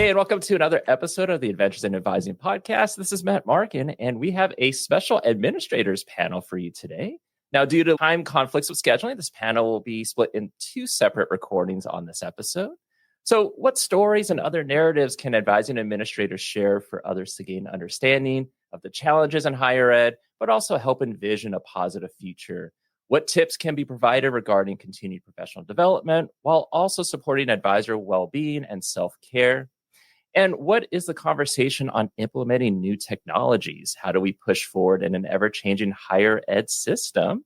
Hey, and welcome to another episode of the Adventures in Advising podcast. This is Matt Markin, and we have a special administrators panel for you today. Now, due to time conflicts with scheduling, this panel will be split in two separate recordings on this episode. So what stories and other narratives can advising administrators share for others to gain understanding of the challenges in higher ed, but also help envision a positive future? What tips can be provided regarding continued professional development while also supporting advisor well-being and self-care? And what is the conversation on implementing new technologies? How do we push forward in an ever-changing higher ed system?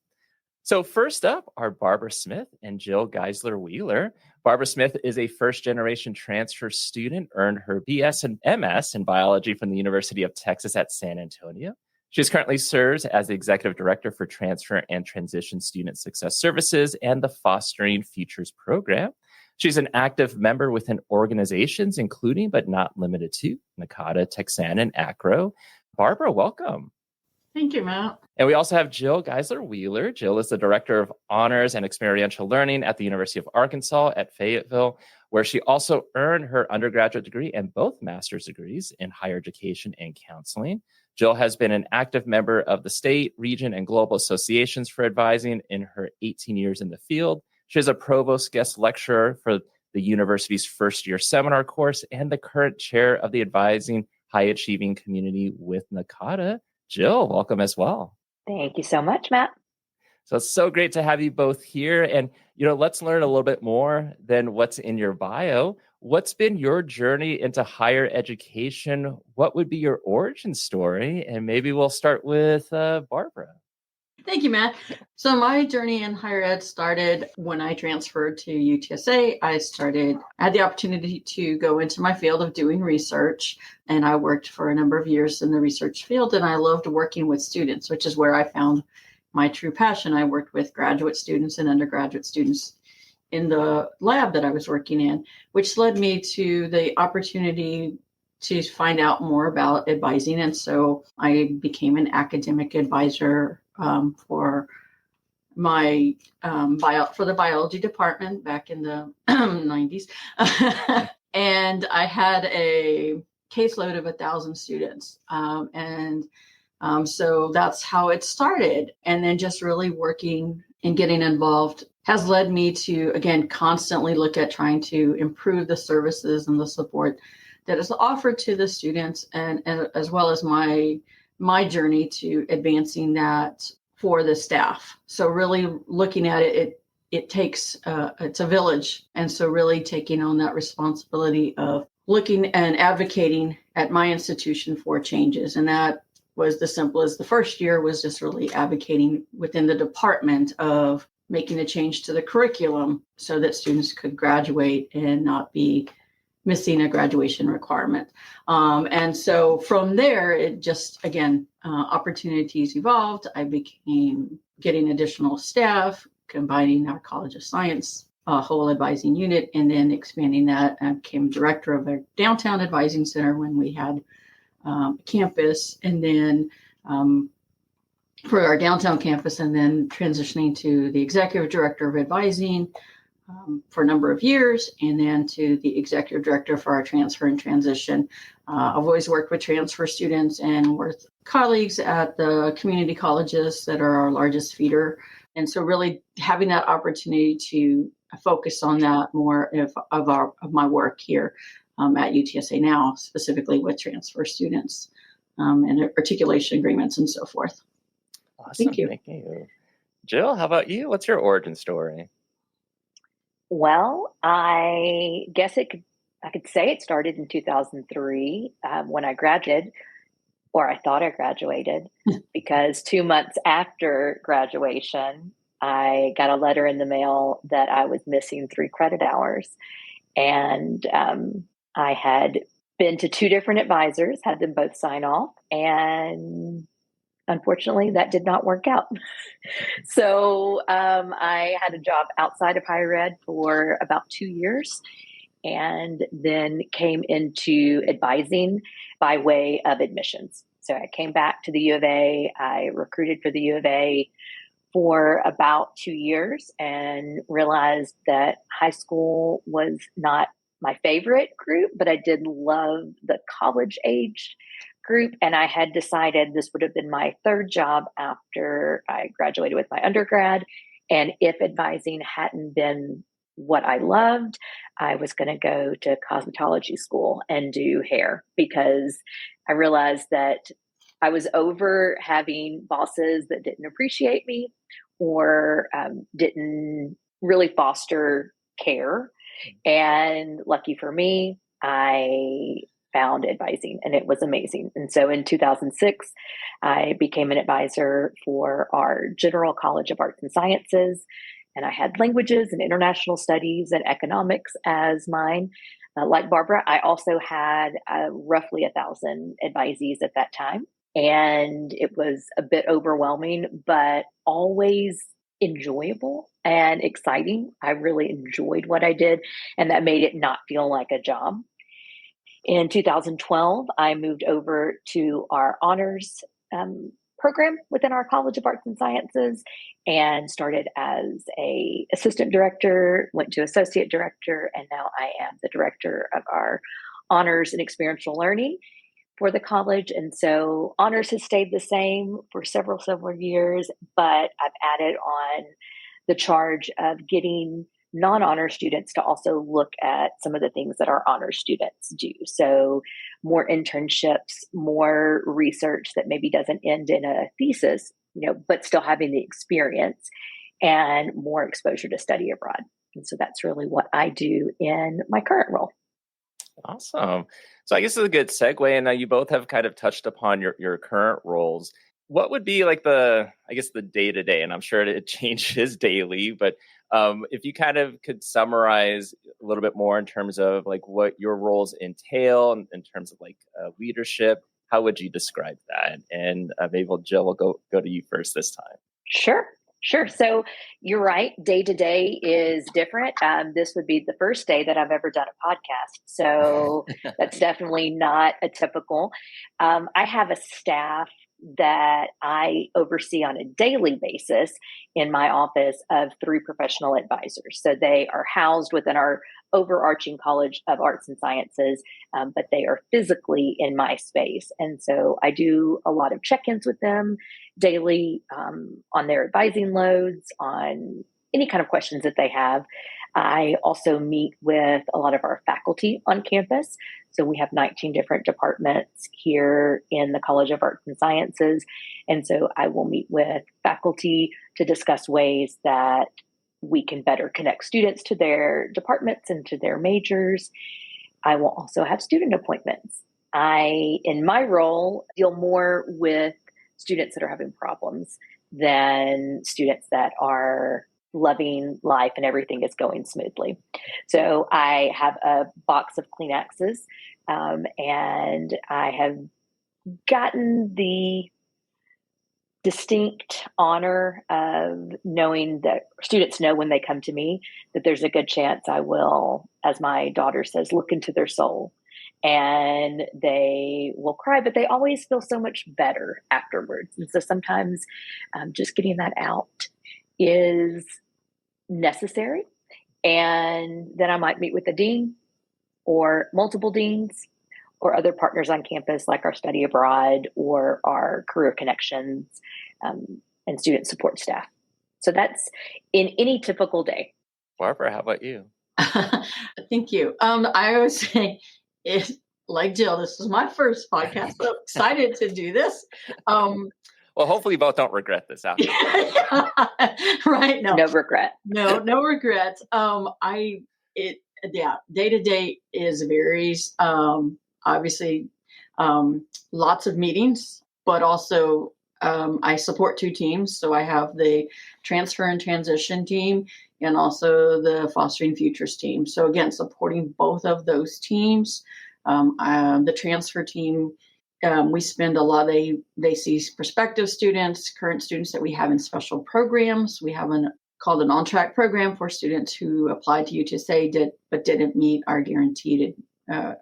So first up are Barbara Smith and Jill Geisler Wheeler. Barbara Smith is a first-generation transfer student, earned her BS and MS in biology from the University of Texas at San Antonio. She currently serves as the Executive Director for Transfer and Transition Student Success Services and the Fostering Futures Program. She's an active member within organizations, including but not limited to NACADA, Texan, and ACRO. Barbara, welcome. Thank you, Matt. And we also have Jill Geisler Wheeler. Jill is the Director of Honors and Experiential Learning at the University of Arkansas at Fayetteville, where she also earned her undergraduate degree and both master's degrees in higher education and counseling. Jill has been an active member of the state, region, and global associations for advising in her 18 years in the field. She is a provost guest lecturer for the university's first-year seminar course and the current chair of the Advising High Achieving Community with NACADA. Jill, welcome as well. Thank you so much, Matt. So it's so great to have you both here. And, let's learn a little bit more than what's in your bio. What's been your journey into higher education? What would be your origin story? And maybe we'll start with Barbara. Thank you, Matt. So my journey in higher ed started when I transferred to UTSA. I had the opportunity to go into my field of doing research, and I worked for a number of years in the research field, and I loved working with students, which is where I found my true passion. I worked with graduate students and undergraduate students in the lab that I was working in, which led me to the opportunity to find out more about advising. And so I became an academic advisor for my for the biology department back in the 90s. And I had a caseload of 1,000 students. So that's how it started. And then just really working and getting involved has led me to, again, constantly look at trying to improve the services and the support that is offered to the students, and as well as my journey to advancing that for the staff. So really looking at it takes, it's a village. And so really taking on that responsibility of looking and advocating at my institution for changes. And that was the simple as the first year was just really advocating within the department of making a change to the curriculum so that students could graduate and not be missing a graduation requirement. And so from there, it just, again, opportunities evolved. I became getting additional staff, combining our College of Science whole advising unit, and then expanding that. I became director of a downtown advising center when we had campus, and then for our downtown campus, and then transitioning to the executive director of advising for a number of years, and then to the executive director for our transfer and transition. I've always worked with transfer students and with colleagues at the community colleges that are our largest feeder. And so really having that opportunity to focus on that more of my work here at UTSA now, specifically with transfer students and articulation agreements and so forth. Awesome. Thank you. Thank you. Jill, how about you? What's your origin story? Well, I guess I could say it started in 2003 when I graduated, or I thought I graduated, because 2 months after graduation, I got a letter in the mail that I was missing 3 credit hours. And I had been to 2 different advisors, had them both sign off, and unfortunately, that did not work out. So I had a job outside of higher ed for about 2 years, and then came into advising by way of admissions. So I came back to the U of A. I recruited for the U of A for about 2 years and realized that high school was not my favorite group, but I did love the college age group. And I had decided this would have been my third job after I graduated with my undergrad. And if advising hadn't been what I loved, I was going to go to cosmetology school and do hair, because I realized that I was over having bosses that didn't appreciate me or didn't really foster care. And lucky for me, I found advising, and it was amazing. And so in 2006, I became an advisor for our General College of Arts and Sciences. And I had languages and international studies and economics as mine. Like Barbara, I also had roughly 1,000 advisees at that time. And it was a bit overwhelming, but always enjoyable and exciting. I really enjoyed what I did, and that made it not feel like a job. In 2012, I moved over to our honors program within our College of Arts and Sciences and started as a assistant director, went to associate director, and now I am the director of our honors and experiential learning for the college. And so honors has stayed the same for several years, but I've added on the charge of getting non-honor students to also look at some of the things that our honor students do. So more internships, more research that maybe doesn't end in a thesis, but still having the experience, and more exposure to study abroad. And so that's really what I do in my current role. Awesome. So I guess it's a good segue. And now you both have kind of touched upon your current roles. What would be like the day-to-day? And I'm sure it changes daily, but if you kind of could summarize a little bit more in terms of like what your roles entail in terms of like leadership, how would you describe that? And maybe Jill will go to you first this time. Sure. So you're right. Day to day is different. This would be the first day that I've ever done a podcast. So that's definitely not a typical. I have a staff that I oversee on a daily basis in my office of 3 professional advisors. So they are housed within our overarching College of Arts and Sciences, but they are physically in my space. And so I do a lot of check-ins with them daily on their advising loads, on any kind of questions that they have. I also meet with a lot of our faculty on campus. So we have 19 different departments here in the College of Arts and Sciences. And so I will meet with faculty to discuss ways that we can better connect students to their departments and to their majors. I will also have student appointments. In my role, deal more with students that are having problems than students that are loving life and everything is going smoothly. So I have a box of Kleenexes, and I have gotten the distinct honor of knowing that students know when they come to me that there's a good chance I will, as my daughter says, look into their soul. And they will cry, but they always feel so much better afterwards. And so sometimes just getting that out is necessary. And then I might meet with the dean or multiple deans or other partners on campus, like our study abroad or our career connections and student support staff. So that's in any typical day. Barbara, how about you? Thank you. I would say, like Jill, this is my first podcast, so excited to do this. Well, hopefully you both don't regret this after. Right? No regret. No regrets. Day to day varies. Obviously, lots of meetings, but also I support 2 teams. So I have the transfer and transition team and also the fostering futures team. So again, supporting both of those teams. The transfer team, we spend a lot, they see prospective students, current students that we have in special programs. We have called an on-track program for students who applied to UTSA but didn't meet our guaranteed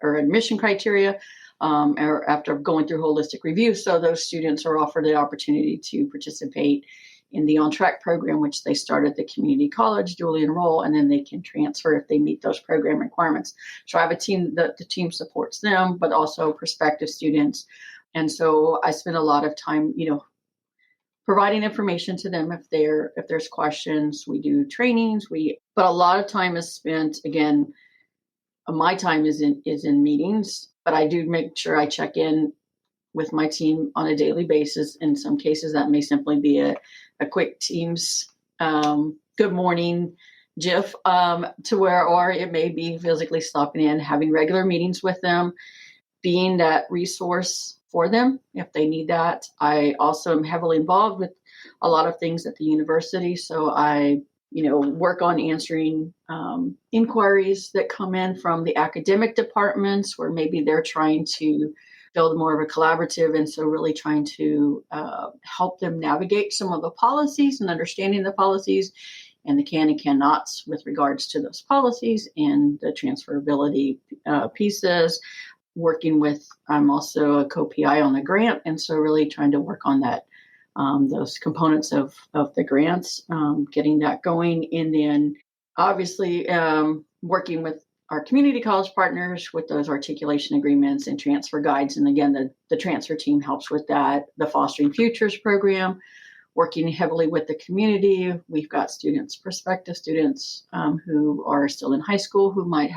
or admission criteria or after going through holistic review. So those students are offered the opportunity to participate in the On Track program, which they start at the community college, dually enroll, and then they can transfer if they meet those program requirements. So I have a team that the team supports them, but also prospective students. And so I spend a lot of time, providing information to them if there's questions. We do trainings, but a lot of time is spent, again, my time is in meetings, but I do make sure I check in with my team on a daily basis. In some cases, that may simply be a quick Teams good morning GIF or it may be physically stopping in, having regular meetings with them, being that resource for them if they need that. I also am heavily involved with a lot of things at the university. So I, work on answering inquiries that come in from the academic departments where maybe they're trying to build more of a collaborative. And so really trying to help them navigate some of the policies and understanding the policies and the can and cannots with regards to those policies and the transferability pieces. I'm also a co-PI on the grant. And so really trying to work on that, those components of the grants, getting that going. And then obviously working with our community college partners with those articulation agreements and transfer guides. And again, the transfer team helps with that. The Fostering Futures program, working heavily with the community. We've got prospective students who are still in high school who might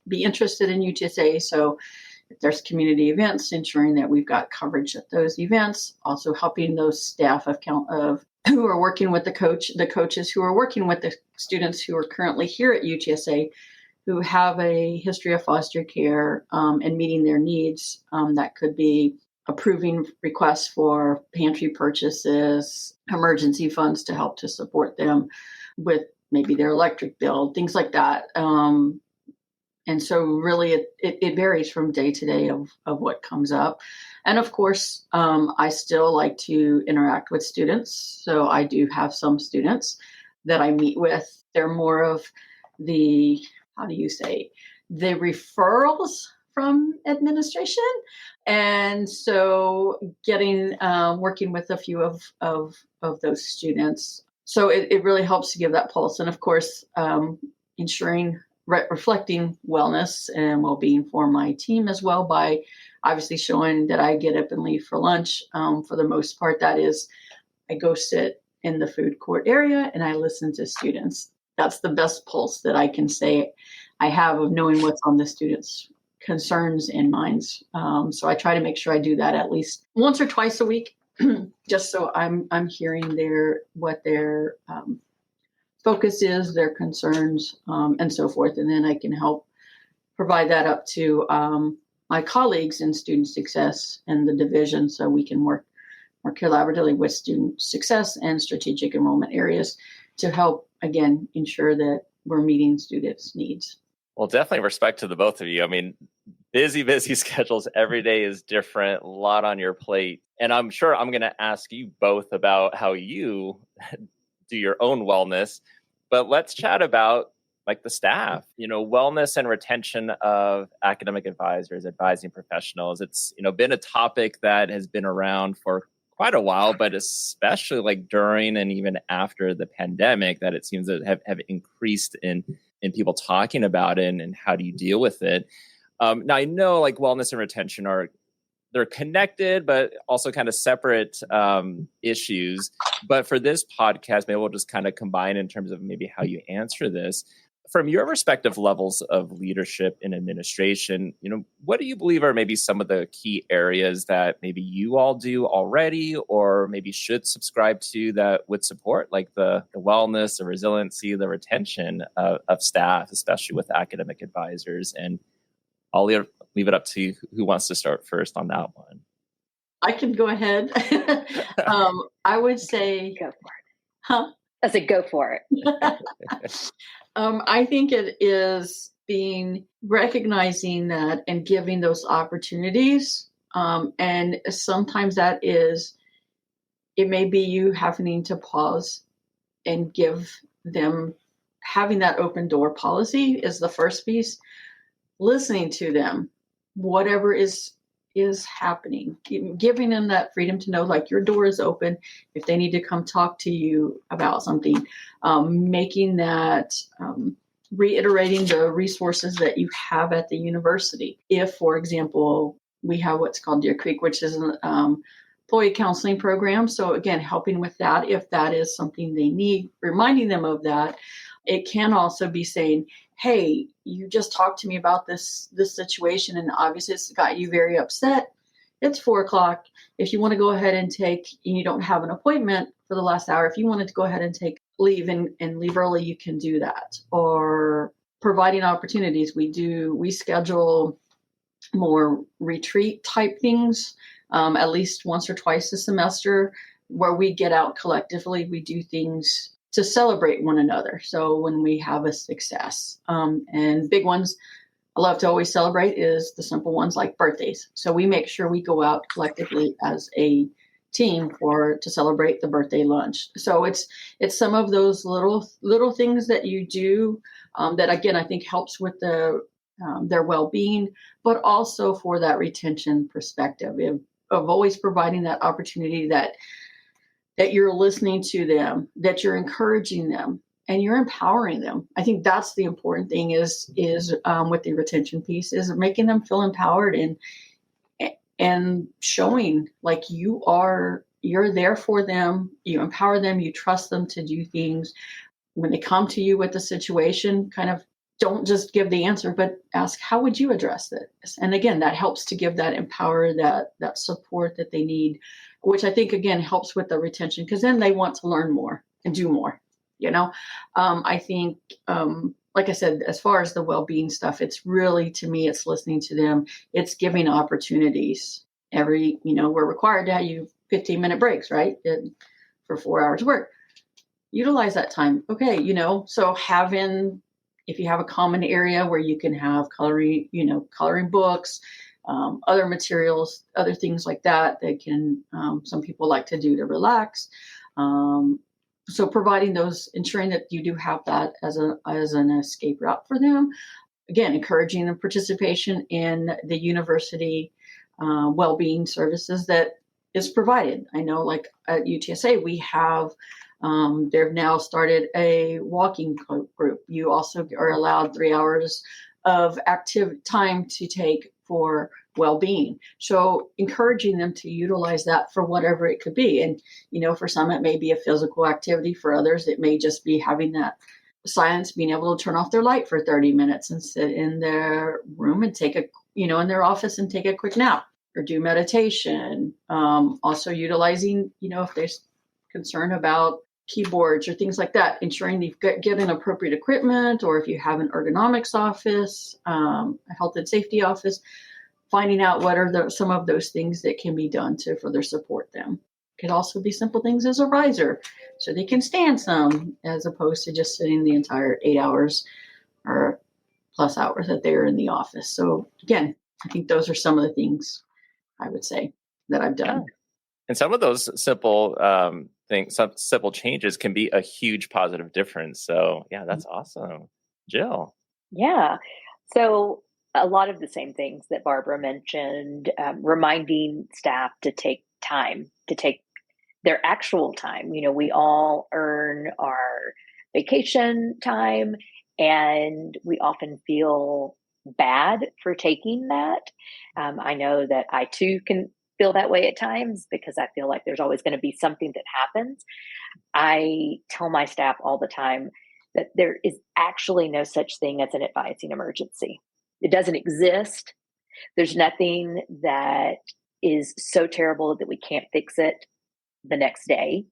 be interested in UTSA. So if there's community events, ensuring that we've got coverage at those events, also helping those staff of who are working with the coaches who are working with the students who are currently here at UTSA, who have a history of foster care and meeting their needs. That could be approving requests for pantry purchases, emergency funds to help to support them with maybe their electric bill, things like that. And so really it varies from day to day of what comes up. And of course, I still like to interact with students. So I do have some students that I meet with. They're more of the referrals from administration. And so working with a few of those students. So it really helps to give that pulse. And of course, reflecting wellness and well-being for my team as well by obviously showing that I get up and leave for lunch. For the most part, that is, I go sit in the food court area and I listen to students. That's the best pulse that I can say I have of knowing what's on the students' concerns and minds. So I try to make sure I do that at least once or twice a week, just so I'm hearing what their focus is, their concerns, and so forth. And then I can help provide that up to my colleagues in student success and the division so we can work more collaboratively with student success and strategic enrollment areas to help, again, ensure that we're meeting students' needs. Well, definitely respect to the both of you. I mean, busy schedules. Every day is different, a lot on your plate. And I'm sure I'm going to ask you both about how you do your own wellness, but let's chat about like the staff, wellness and retention of academic advisors, advising professionals. It's, been a topic that has been around for quite a while, but especially like during and even after the pandemic, that it seems to have increased in people talking about it and how do you deal with it. Now I know like wellness and retention they're connected, but also kind of separate issues. But for this podcast, maybe we'll just kind of combine in terms of maybe how you answer this. From your respective levels of leadership in administration, what do you believe are maybe some of the key areas that maybe you all do already or maybe should subscribe to that would support like the wellness, the resiliency, the retention of staff, especially with academic advisors? And I'll leave it up to you who wants to start first on that one. I can go ahead. I would say... Go for it. Huh? I said go for it. I think it is recognizing that and giving those opportunities. And sometimes it may be you having to pause and give them, having that open door policy is the first piece. Listening to them, whatever is is happening, giving them that freedom to know, like, your door is open if they need to come talk to you about something, making that, reiterating the resources that you have at the university. If, for example, we have what's called Deer Creek, which is an employee counseling program. So again, helping with that, if that is something they need, reminding them of that. It can also be saying, hey, you just talked to me about this situation, and obviously it's got you very upset. It's 4:00. If you want to go ahead and you don't have an appointment for the last hour, if you wanted to go ahead and take leave and leave early, you can do that. Or providing opportunities. We schedule more retreat type things, at least once or twice a semester, where we get out collectively. We do things to celebrate one another. So when we have a success, and big ones I love to always celebrate is the simple ones like birthdays. So we make sure we go out collectively as a team to celebrate the birthday lunch. So it's some of those little things that you do, that again I think helps with their well-being, but also for that retention perspective of always providing that opportunity that you're listening to them, that you're encouraging them, and you're empowering them. I think that's the important thing is with the retention piece, is making them feel empowered and showing like you're there for them, you empower them, you trust them to do things. When they come to you with the situation, kind of don't just give the answer, but ask, how would you address this? And again, that helps to give that empower, that support that they need, which I think again helps with the retention, because then they want to learn more and do more. I think, like I said, as far as the well-being stuff, it's really, to me, it's listening to them. It's giving opportunities. We're required to have 15-minute breaks, right? For 4 hours of work. Utilize that time. Okay. So if you have a common area where you can have coloring books, other materials, other things like that can, some people like to do to relax. So providing those, ensuring that you do have that as an escape route for them. Again, encouraging the participation in the university well-being services that is provided. I know, like at UTSA, we have, they've now started a walking group. You also are allowed 3 hours of active time to take for well-being. So encouraging them to utilize that for whatever it could be. And, for some, it may be a physical activity. For others, it may just be having that silence, being able to turn off their light for 30 minutes and sit in their room and take in their office and take a quick nap or do meditation. Also utilizing, if there's concern about keyboards or things like that, ensuring you've given appropriate equipment, or if you have an ergonomics office, a health and safety office, finding out what are some of those things that can be done to further support them. It could also be simple things as a riser, so they can stand some, as opposed to just sitting the entire 8 hours or plus hours that they're in the office. So again, I think those are some of the things I would say that I've done. Yeah. And some of those simple things, some simple changes can be a huge positive difference. So yeah, that's awesome. Jill. Yeah. So a lot of the same things that Barbara mentioned, reminding staff to take time, to take their actual time. We all earn our vacation time, and we often feel bad for taking that. I know that I too can feel that way at times, because I feel like there's always going to be something that happens. I tell my staff all the time that there is actually no such thing as an advising emergency. It doesn't exist. There's nothing that is so terrible that we can't fix it the next day.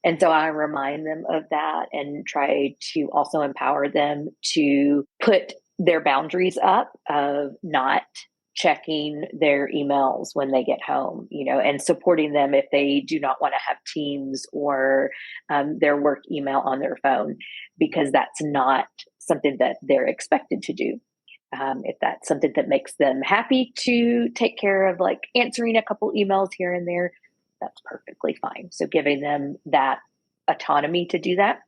And so I remind them of that and try to also empower them to put their boundaries up of not checking their emails when they get home, and supporting them if they do not want to have Teams or their work email on their phone, because that's not something that they're expected to do. If that's something that makes them happy to take care of, like answering a couple emails here and there, that's perfectly fine. So giving them that autonomy to do that.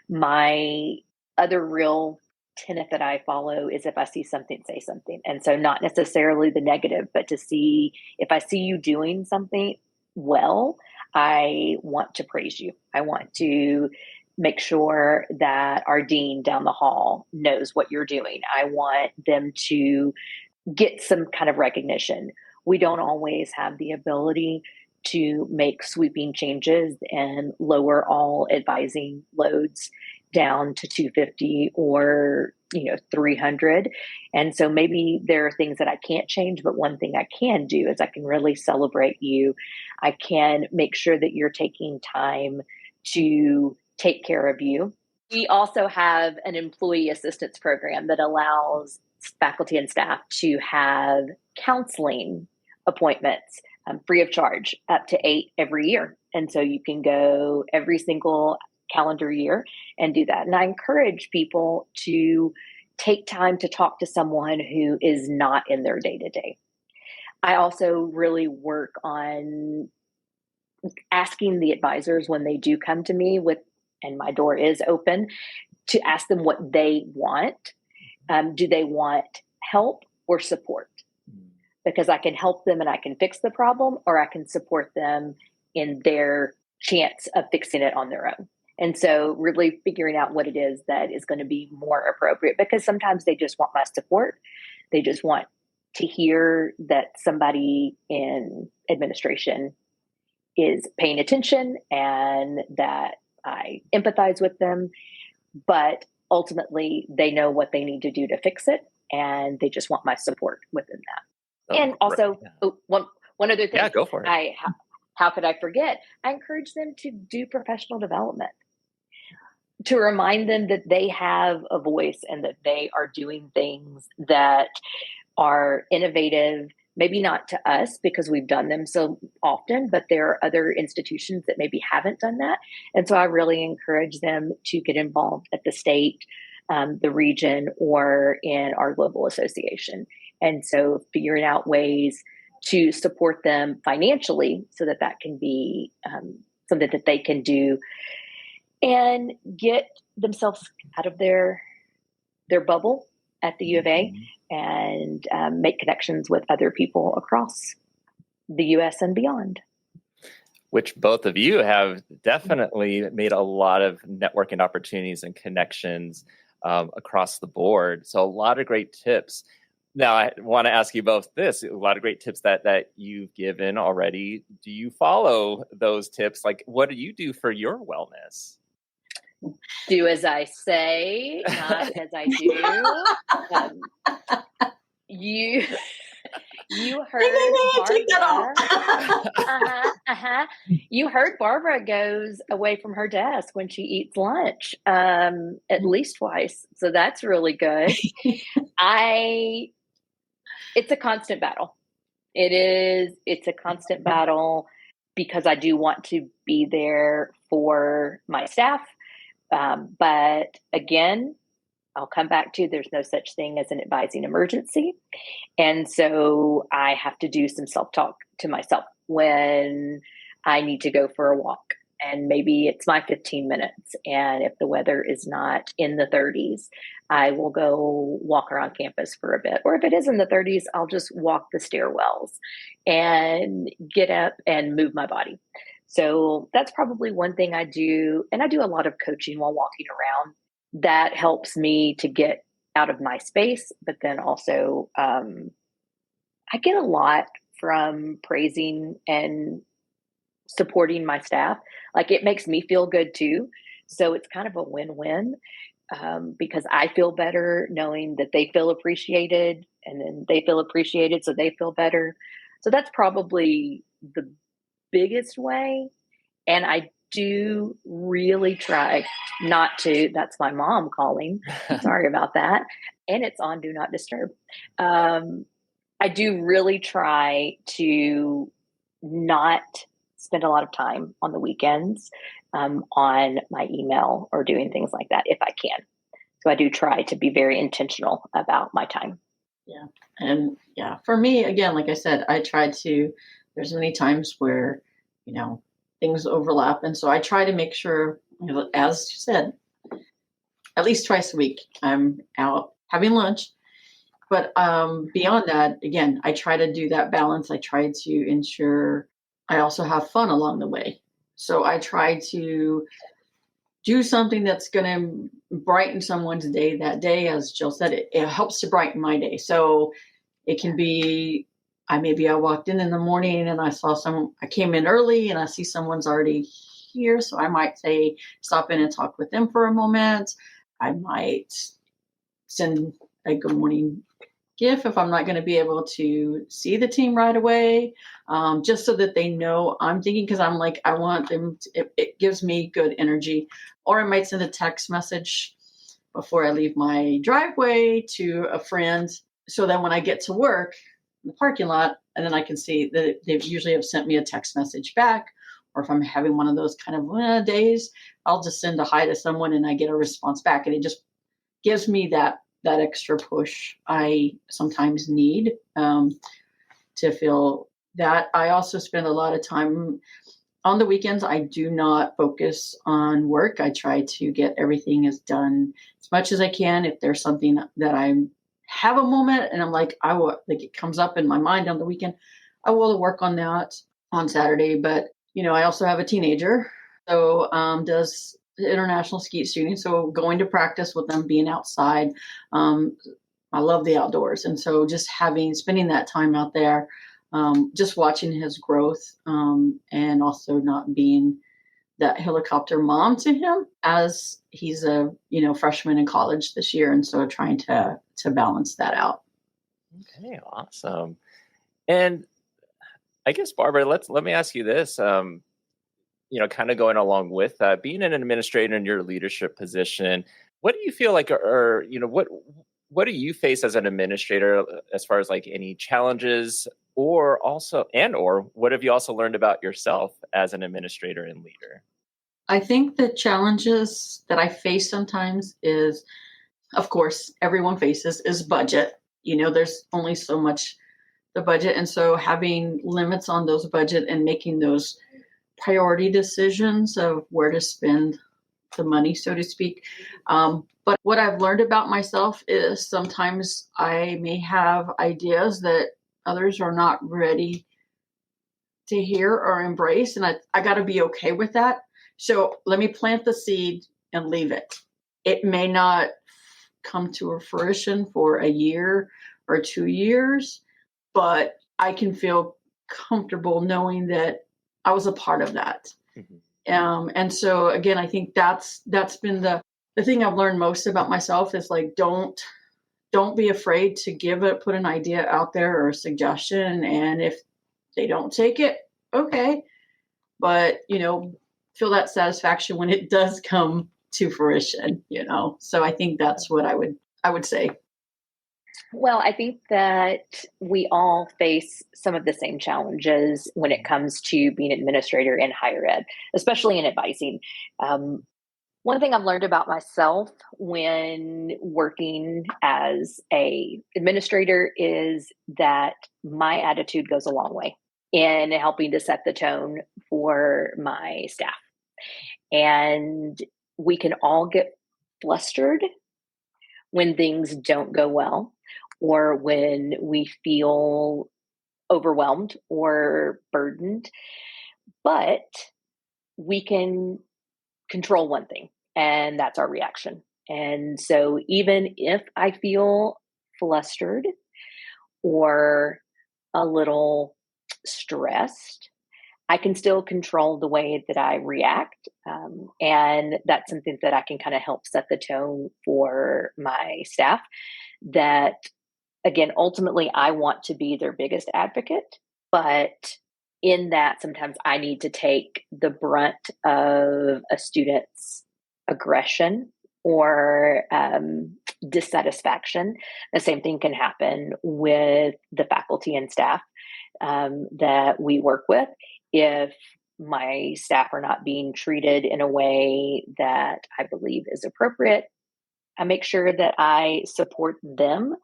My other real tenet that I follow is if I see something, say something. And so not necessarily the negative, but to see if I see you doing something well, I want to praise you. I want to make sure that our dean down the hall knows what you're doing. I want them to get some kind of recognition. We don't always have the ability to make sweeping changes and lower all advising loads down to 250 or 300. And so maybe there are things that I can't change, but one thing I can do is I can really celebrate you. I can make sure that you're taking time to take care of you. We also have an employee assistance program that allows faculty and staff to have counseling appointments free of charge, up to 8 every year. And so you can go every single calendar year and do that. And I encourage people to take time to talk to someone who is not in their day-to-day. I also really work on asking the advisors when they do come to me and my door is open, to ask them what they want. Do they want help or support? Because I can help them and I can fix the problem, or I can support them in their chance of fixing it on their own. And so really figuring out what it is that is going to be more appropriate, because sometimes they just want my support. They just want to hear that somebody in administration is paying attention and that I empathize with them. But ultimately, they know what they need to do to fix it, and they just want my support within that. And also, one other thing. Yeah, go for it. How could I forget? I encourage them to do professional development, to remind them that they have a voice and that they are doing things that are innovative, maybe not to us because we've done them so often, but there are other institutions that maybe haven't done that. And so I really encourage them to get involved at the state, the region, or in our global association. And so figuring out ways to support them financially so that can be something that they can do and get themselves out of their bubble at the U of A and make connections with other people across the U.S. and beyond. Which both of you have definitely made a lot of networking opportunities and connections across the board. So a lot of great tips. Now, I want to ask you both this. A lot of great tips that you've given already. Do you follow those tips? Like, what do you do for your wellness? Do as I say, not as I do. You heard Barbara. You heard Barbara goes away from her desk when she eats lunch at least twice. So that's really good. It's a constant battle. It's a constant battle because I do want to be there for my staff. But again, I'll come back to there's no such thing as an advising emergency. And so I have to do some self-talk to myself when I need to go for a walk. And maybe it's my 15 minutes. And if the weather is not in the 30s, I will go walk around campus for a bit. Or if it is in the 30s, I'll just walk the stairwells and get up and move my body. So that's probably one thing I do. And I do a lot of coaching while walking around. That helps me to get out of my space. But then also, I get a lot from praising and supporting my staff. Like, it makes me feel good too. So it's kind of a win-win because I feel better knowing that they feel appreciated, and then they feel appreciated, so they feel better. So that's probably the biggest way. And I do really try not to, that's my mom calling. Sorry about that. And it's on Do Not Disturb. I do really try to not spend a lot of time on the weekends on my email or doing things like that if I can. So I do try to be very intentional about my time. Yeah. And yeah, for me, again, like I said, I try to, there's many times where, things overlap. And so I try to make sure, as you said, at least twice a week, I'm out having lunch. But beyond that, again, I try to do that balance. I try to ensure I also have fun along the way. So I try to do something that's going to brighten someone's day that day. As Jill said, it helps to brighten my day. So it can be, I walked in the morning and I came in early and I see someone's already here. So I might say, stop in and talk with them for a moment. I might send a good morning GIF if I'm not going to be able to see the team right away, just so that they know I'm thinking, because I'm like, I want them to, it gives me good energy. Or I might send a text message before I leave my driveway to a friend, so that when I get to work in the parking lot, and then I can see that they usually have sent me a text message back. Or if I'm having one of those kind of days, I'll just send a hi to someone and I get a response back. And it just gives me that extra push I sometimes need, to feel that. I also spend a lot of time on the weekends. I do not focus on work. I try to get everything as done as much as I can. If there's something that I have a moment and I'm like, it comes up in my mind on the weekend, I will work on that on Saturday. But, I also have a teenager, so does international skeet shooting. So going to practice with them, being outside. I love the outdoors. And so just spending that time out there, just watching his growth, and also not being that helicopter mom to him, as he's a, freshman in college this year. And so trying to balance that out. Okay, awesome. And I guess, Barbara, let me ask you this. Kind of going along with that, being an administrator in your leadership position, what do you feel like what do you face as an administrator as far as like any challenges, or what have you also learned about yourself as an administrator and leader? I think the challenges that I face sometimes is, of course, everyone faces, is budget. There's only so much the budget. And so having limits on those budget and making those priority decisions of where to spend the money, so to speak. But what I've learned about myself is sometimes I may have ideas that others are not ready to hear or embrace. And I got to be okay with that. So let me plant the seed and leave it. It may not come to a fruition for a year or 2 years, but I can feel comfortable knowing that I was a part of that. Mm-hmm. And so again, I think that's been the thing I've learned most about myself is like, don't be afraid to put an idea out there or a suggestion. And if they don't take it, okay. But, feel that satisfaction when it does come to fruition, So I think that's what I would say. Well, I think that we all face some of the same challenges when it comes to being an administrator in higher ed, especially in advising. One thing I've learned about myself when working as an administrator is that my attitude goes a long way in helping to set the tone for my staff. And we can all get flustered when things don't go well, or when we feel overwhelmed or burdened. But we can control one thing, and that's our reaction. And so even if I feel flustered or a little stressed, I can still control the way that I react. And that's something that I can kind of help set the tone for my staff. That, again, ultimately, I want to be their biggest advocate. But in that, sometimes I need to take the brunt of a student's aggression or dissatisfaction. The same thing can happen with the faculty and staff that we work with. If my staff are not being treated in a way that I believe is appropriate, I make sure that I support them,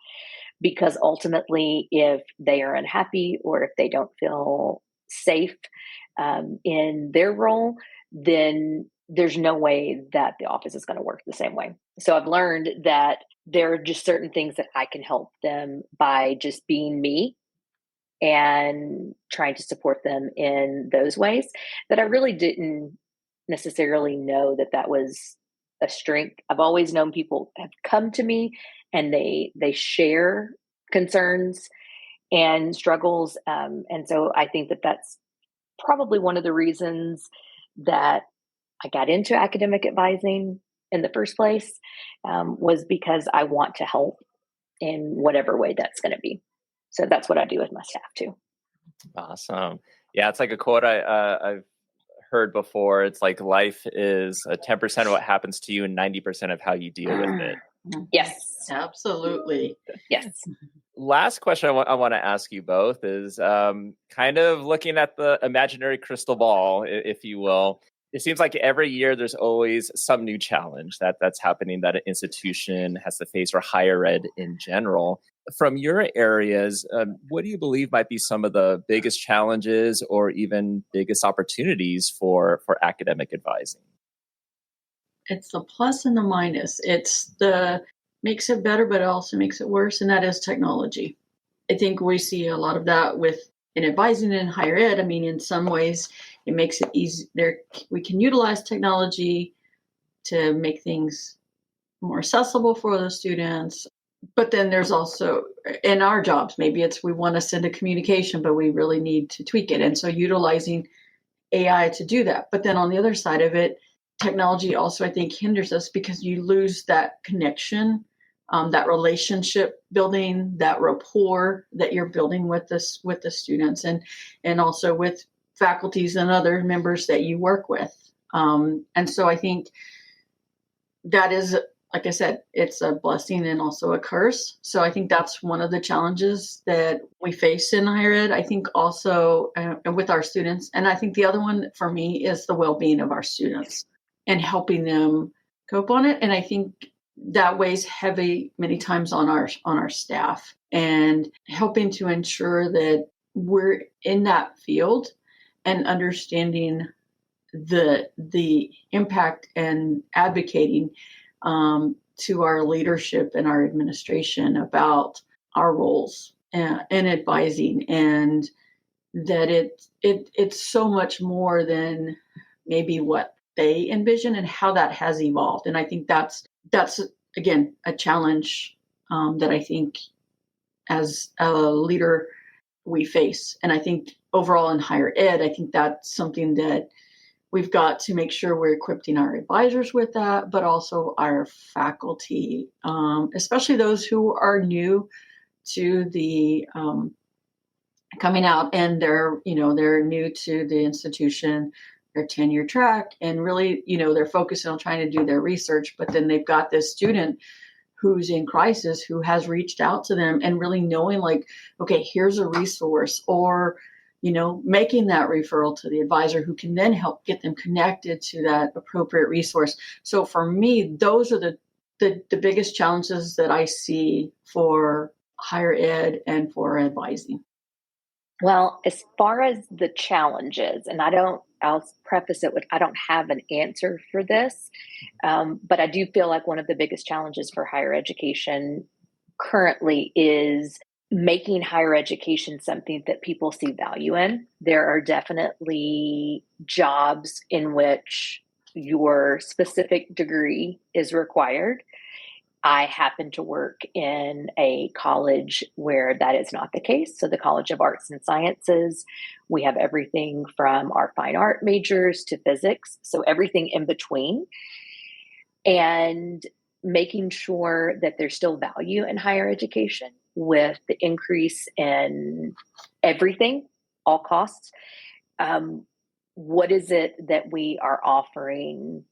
because ultimately, if they are unhappy or if they don't feel safe in their role, then there's no way that the office is going to work the same way. So I've learned that there are just certain things that I can help them by just being me and trying to support them in those ways that I really didn't necessarily know that that was a strength. I've always known people have come to me and they share concerns and struggles. And so I think that that's probably one of the reasons that I got into academic advising in the first place, was because I want to help in whatever way that's going to be. So that's what I do with my staff too. Awesome. Yeah, it's like a quote I've heard before. It's like life is 10% of what happens to you and 90% of how you deal with it. Yes. Absolutely. Yes. Last question I want to ask you both is kind of looking at the imaginary crystal ball, if you will. It seems like every year there's always some new challenge that's happening that an institution has to face, or higher ed in general. From your areas, what do you believe might be some of the biggest challenges or even biggest opportunities for academic advising? It's the plus and the minus. It's the makes it better, but it also makes it worse, and that is technology. I think we see a lot of that in advising in higher ed. I mean, in some ways, it makes it easy. We can utilize technology to make things more accessible for the students. But then there's also, in our jobs, maybe it's we want to send a communication, but we really need to tweak it. And so utilizing AI to do that. But then on the other side of it, technology also, I think, hinders us because you lose that connection, that relationship building, that rapport that you're building with the students, and also with faculties and other members that you work with. And so I think that is, like I said, it's a blessing and also a curse. So I think that's one of the challenges that we face in higher ed. I think also with our students. And I think the other one for me is the well-being of our students and helping them cope on it. And I think that weighs heavy many times on our staff, and helping to ensure that we're in that field and understanding the impact and advocating to our leadership and our administration about our roles and advising, and that it's so much more than maybe what they envision and how that has evolved. And I think that's again a challenge that I think as a leader we face. And I think overall in higher ed, I think that's something that we've got to make sure we're equipping our advisors with that, but also our faculty, especially those who are new to the coming out, and they're new to the institution, their tenure track, and really, they're focusing on trying to do their research, but then they've got this student who's in crisis, who has reached out to them, and really knowing like, okay, here's a resource, or making that referral to the advisor who can then help get them connected to that appropriate resource. So for me, those are the biggest challenges that I see for higher ed and for advising. Well, as far as the challenges, and I'll preface it with, I don't have an answer for this, but I do feel like one of the biggest challenges for higher education currently is making higher education something that people see value in. There are definitely jobs in which your specific degree is required. I happen to work in a college where that is not the case. So the College of Arts and Sciences, we have everything from our fine art majors to physics, so everything in between. And making sure that there's still value in higher education with the increase in everything, all costs. What is it that we are offering,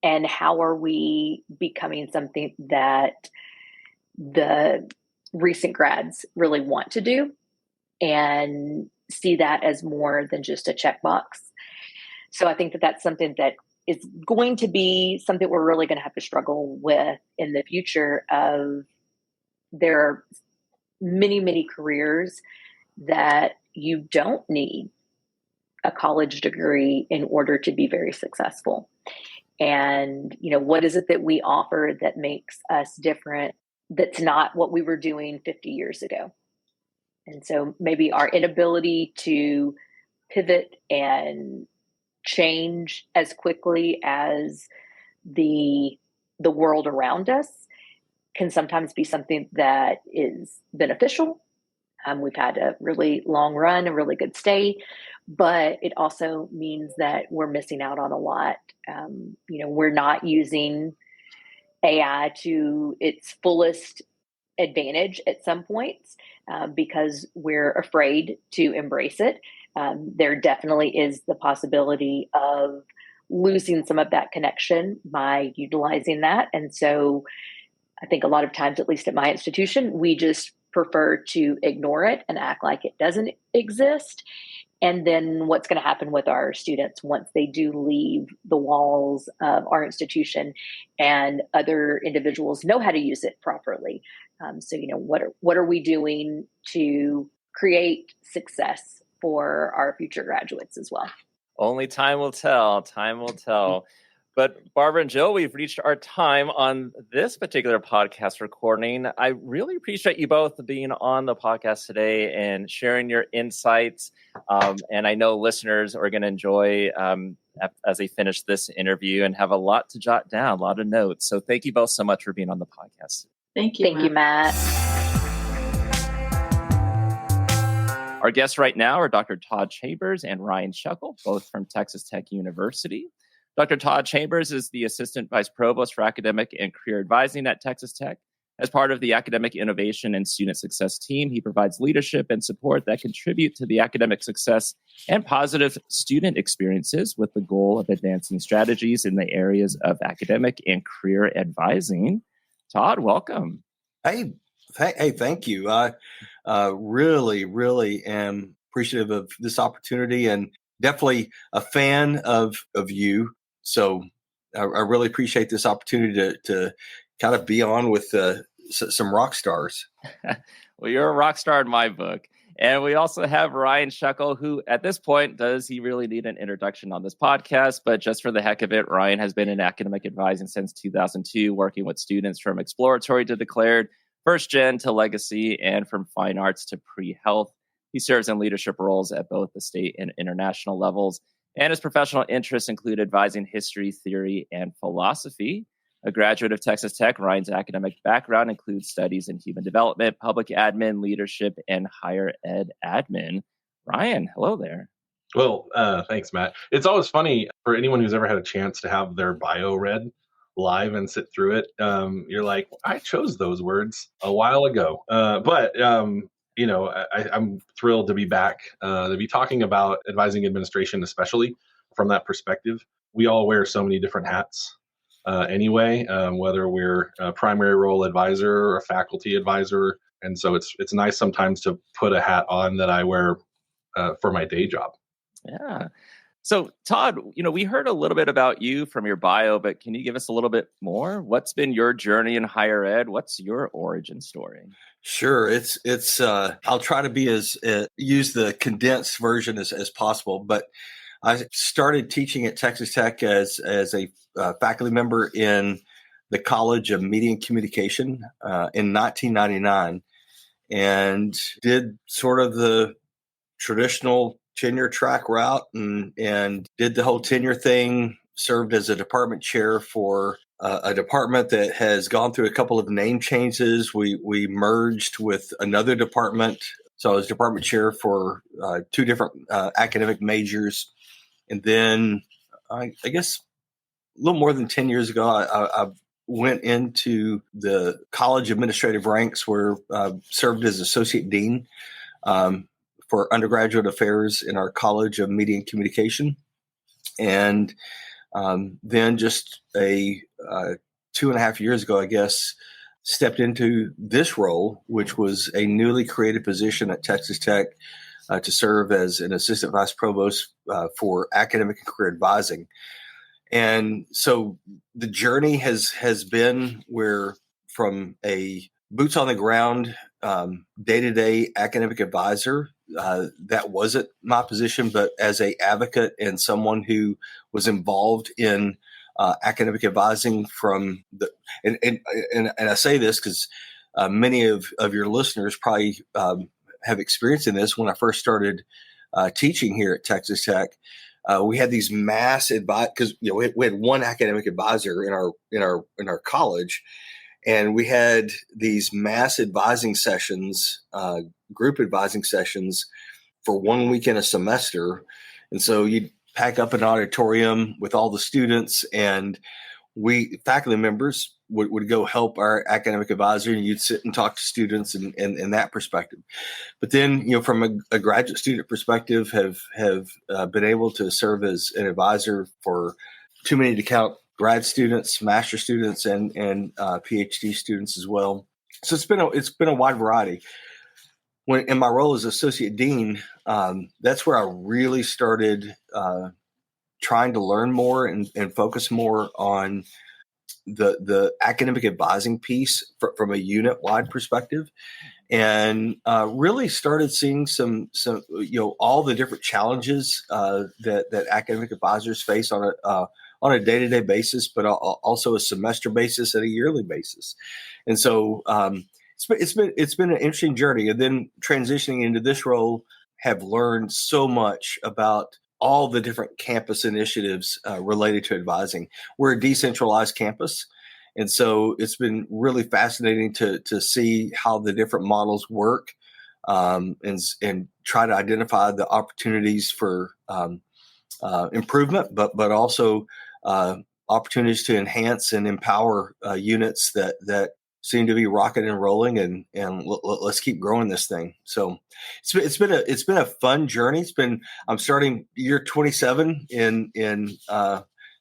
and how are we becoming something that the recent grads really want to do and see that as more than just a checkbox? So I think that that's something that is going to be something we're really going to have to struggle with in the future. There are many, many careers that you don't need a college degree in order to be very successful. And, what is it that we offer that makes us different that's not what we were doing 50 years ago? And so maybe our inability to pivot and change as quickly as the world around us can sometimes be something that is beneficial. We've had a really long run, a really good stay, but it also means that we're missing out on a lot. We're not using AI to its fullest advantage at some points because we're afraid to embrace it. There definitely is the possibility of losing some of that connection by utilizing that. And so I think a lot of times, at least at my institution, we just prefer to ignore it and act like it doesn't exist. And then what's going to happen with our students once they do leave the walls of our institution and other individuals know how to use it properly? So, what are we doing to create success for our future graduates as well? Only time will tell. Time will tell. But Barbara and Jill, we've reached our time on this particular podcast recording. I really appreciate you both being on the podcast today and sharing your insights. And I know listeners are going to enjoy as they finish this interview and have a lot to jot down, a lot of notes. So thank you both so much for being on the podcast. Thank you. Thank you, Matt. Our guests right now are Dr. Todd Chambers and Ryan Scheckel, both from Texas Tech University. Dr. Todd Chambers is the Assistant Vice Provost for Academic and Career Advising at Texas Tech. As part of the Academic Innovation and Student Success team, he provides leadership and support that contribute to the academic success and positive student experiences with the goal of advancing strategies in the areas of academic and career advising. Todd, welcome. Hey, thank you. I really am appreciative of this opportunity and definitely a fan of you. So I really appreciate this opportunity to kind of be on with some rock stars. Well, you're a rock star in my book. And we also have Ryan Scheckel, who at this point, does he really need an introduction on this podcast? But just for the heck of it, Ryan has been in academic advising since 2002, working with students from exploratory to declared, first gen to legacy, and from fine arts to pre-health. He serves in leadership roles at both the state and international levels, and his professional interests include advising history, theory, and philosophy. A graduate of Texas Tech, Ryan's academic background includes studies in human development, public admin, leadership, and higher ed admin. Ryan, hello there. Well, thanks, Matt. It's always funny for anyone who's ever had a chance to have their bio read live and sit through it. You're like, I chose those words a while ago. But I'm thrilled to be back, to be talking about advising administration, especially from that perspective. We all wear so many different hats anyway, whether we're a primary role advisor or a faculty advisor. And so it's nice sometimes to put a hat on that I wear for my day job. Yeah. So, Todd, we heard a little bit about you from your bio, but can you give us a little bit more? What's been your journey in higher ed? What's your origin story? Sure. It's I'll try to be use the condensed version as possible, but I started teaching at Texas Tech as a faculty member in the College of Media and Communication in 1999, and did sort of the traditional tenure track route and did the whole tenure thing, served as a department chair for a department that has gone through a couple of name changes. We merged with another department. So I was department chair for two different academic majors. And then I guess a little more than 10 years ago, I went into the college administrative ranks where I served as associate dean for undergraduate affairs in our College of Media and Communication. And then just 2.5 years ago, I guess, stepped into this role, which was a newly created position at Texas Tech to serve as an assistant vice provost for academic and career advising. And so the journey has been where from a boots on the ground, day-to-day academic advisor that wasn't my position, but as a advocate and someone who was involved in academic advising from the, and I say this because many of your listeners probably have experienced in this. When I first started teaching here at Texas Tech, we had these mass advice because we had one academic advisor in our college, and we had these mass advising sessions, group advising sessions for 1 week in a semester. And so you'd pack up an auditorium with all the students, and we faculty members would go help our academic advisor, and you'd sit and talk to students and that perspective. But then, from a graduate student perspective, have been able to serve as an advisor for too many to count grad students, master students, and PhD students as well. So it's been a wide variety. When in my role as associate dean, that's where I really started trying to learn more and focus more on the academic advising piece from a unit-wide perspective, and really started seeing some all the different challenges that academic advisors face on a day-to-day basis, but also a semester basis and a yearly basis. And so it's been an interesting journey. And then transitioning into this role, have learned so much about all the different campus initiatives related to advising. We're a decentralized campus, and so it's been really fascinating to see how the different models work, and try to identify the opportunities for improvement, but also opportunities to enhance and empower units that seem to be rocking and rolling, and let's keep growing this thing. So it's been a fun journey. I'm starting year 27 in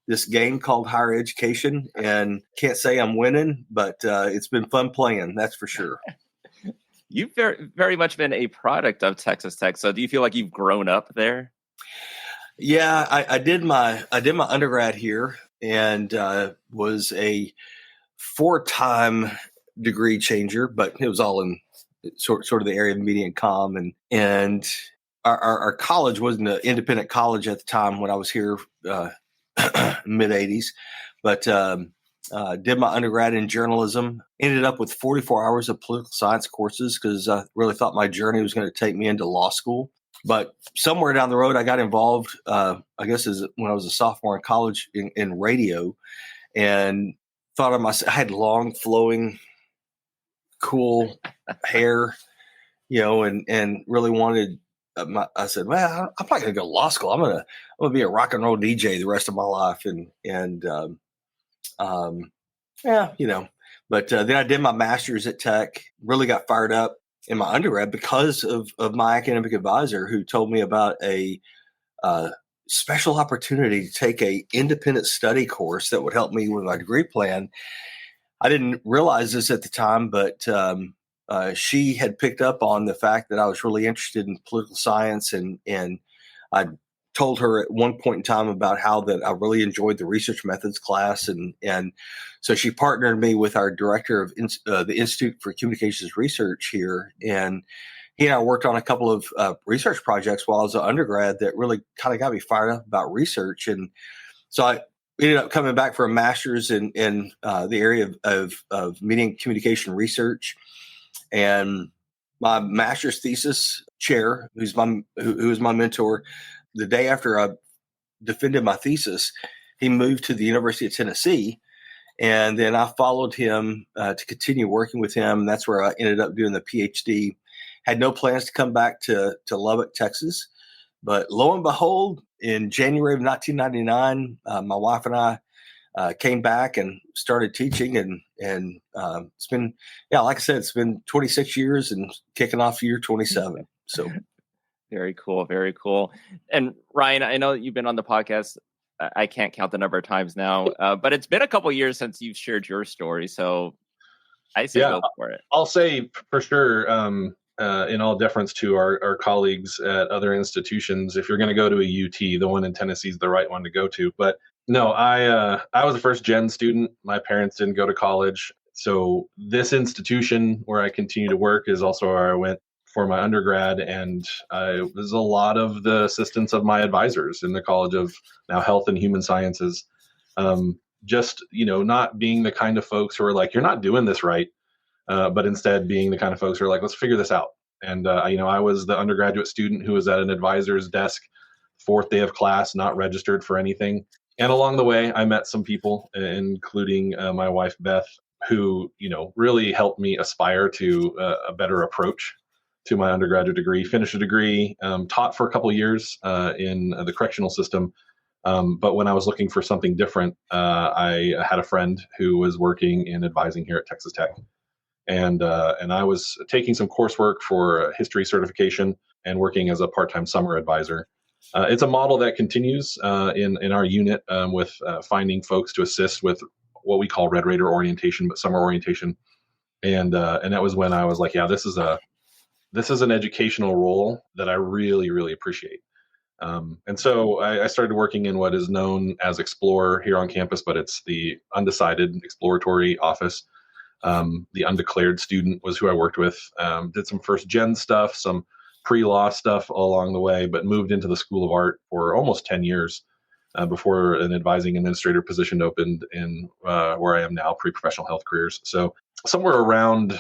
this game called higher education, and can't say I'm winning, but it's been fun playing. That's for sure. You've very, very much been a product of Texas Tech. So do you feel like you've grown up there? Yeah, I did my undergrad here, and was a 4-time degree changer, but it was all in sort of the area of media and comm, and our college wasn't an independent college at the time when I was here, mid 80s, but did my undergrad in journalism, ended up with 44 hours of political science courses because I really thought my journey was going to take me into law school. But somewhere down the road, I got involved, I guess when I was a sophomore in college in radio, and thought of myself, I had long flowing, cool hair, and really wanted, I said, well, I'm not going to go to law school. I'm going to be a rock and roll DJ the rest of my life. But then I did my master's at Tech, really got fired up in my undergrad because of my academic advisor, who told me about a special opportunity to take a independent study course that would help me with my degree plan. I didn't realize this at the time, but she had picked up on the fact that I was really interested in political science, and I told her at one point in time about how that I really enjoyed the research methods class, and so she partnered me with our director of the Institute for Communications Research here, and he and I worked on a couple of research projects while I was an undergrad that really kind of got me fired up about research, and so I ended up coming back for a master's in the area of media and communication research. And my master's thesis chair, who was my mentor, the day after I defended my thesis, he moved to the University of Tennessee. And then I followed him to continue working with him. And that's where I ended up doing the PhD. Had no plans to come back to Lubbock, Texas. But lo and behold, in January of 1999, my wife and I came back and started teaching, and it's been, like I said, it's been 26 years and kicking off year 27. So very cool, very cool. And Ryan, I know you've been on the podcast. I can't count the number of times now, but it's been a couple of years since you've shared your story. So I say go for it. I'll say for sure, in all deference to our colleagues at other institutions, if you're going to go to a UT, the one in Tennessee is the right one to go to. But no, I was a first gen student. My parents didn't go to college. So this institution where I continue to work is also where I went for my undergrad, and it was a lot of the assistance of my advisors in the College of now Health and Human Sciences. Just, not being the kind of folks who are like, you're not doing this right, but instead being the kind of folks who are like, let's figure this out. And, I was the undergraduate student who was at an advisor's desk, fourth day of class, not registered for anything. And along the way, I met some people, including my wife, Beth, who, really helped me aspire to a better approach to my undergraduate degree. Finished a degree, taught for a couple of years in the correctional system. But when I was looking for something different, I had a friend who was working in advising here at Texas Tech. And I was taking some coursework for history certification and working as a part-time summer advisor. It's a model that continues in our unit with finding folks to assist with what we call Red Raider orientation, but summer orientation. And that was when I was like, yeah, this is an educational role that I really, really appreciate. And so I started working in what is known as Explorer here on campus, but it's the undecided exploratory office. The undeclared student was who I worked with. Did some first gen stuff, some pre-law stuff along the way, but moved into the School of Art for almost 10 years before an advising administrator position opened in where I am now, pre-professional health careers. So somewhere around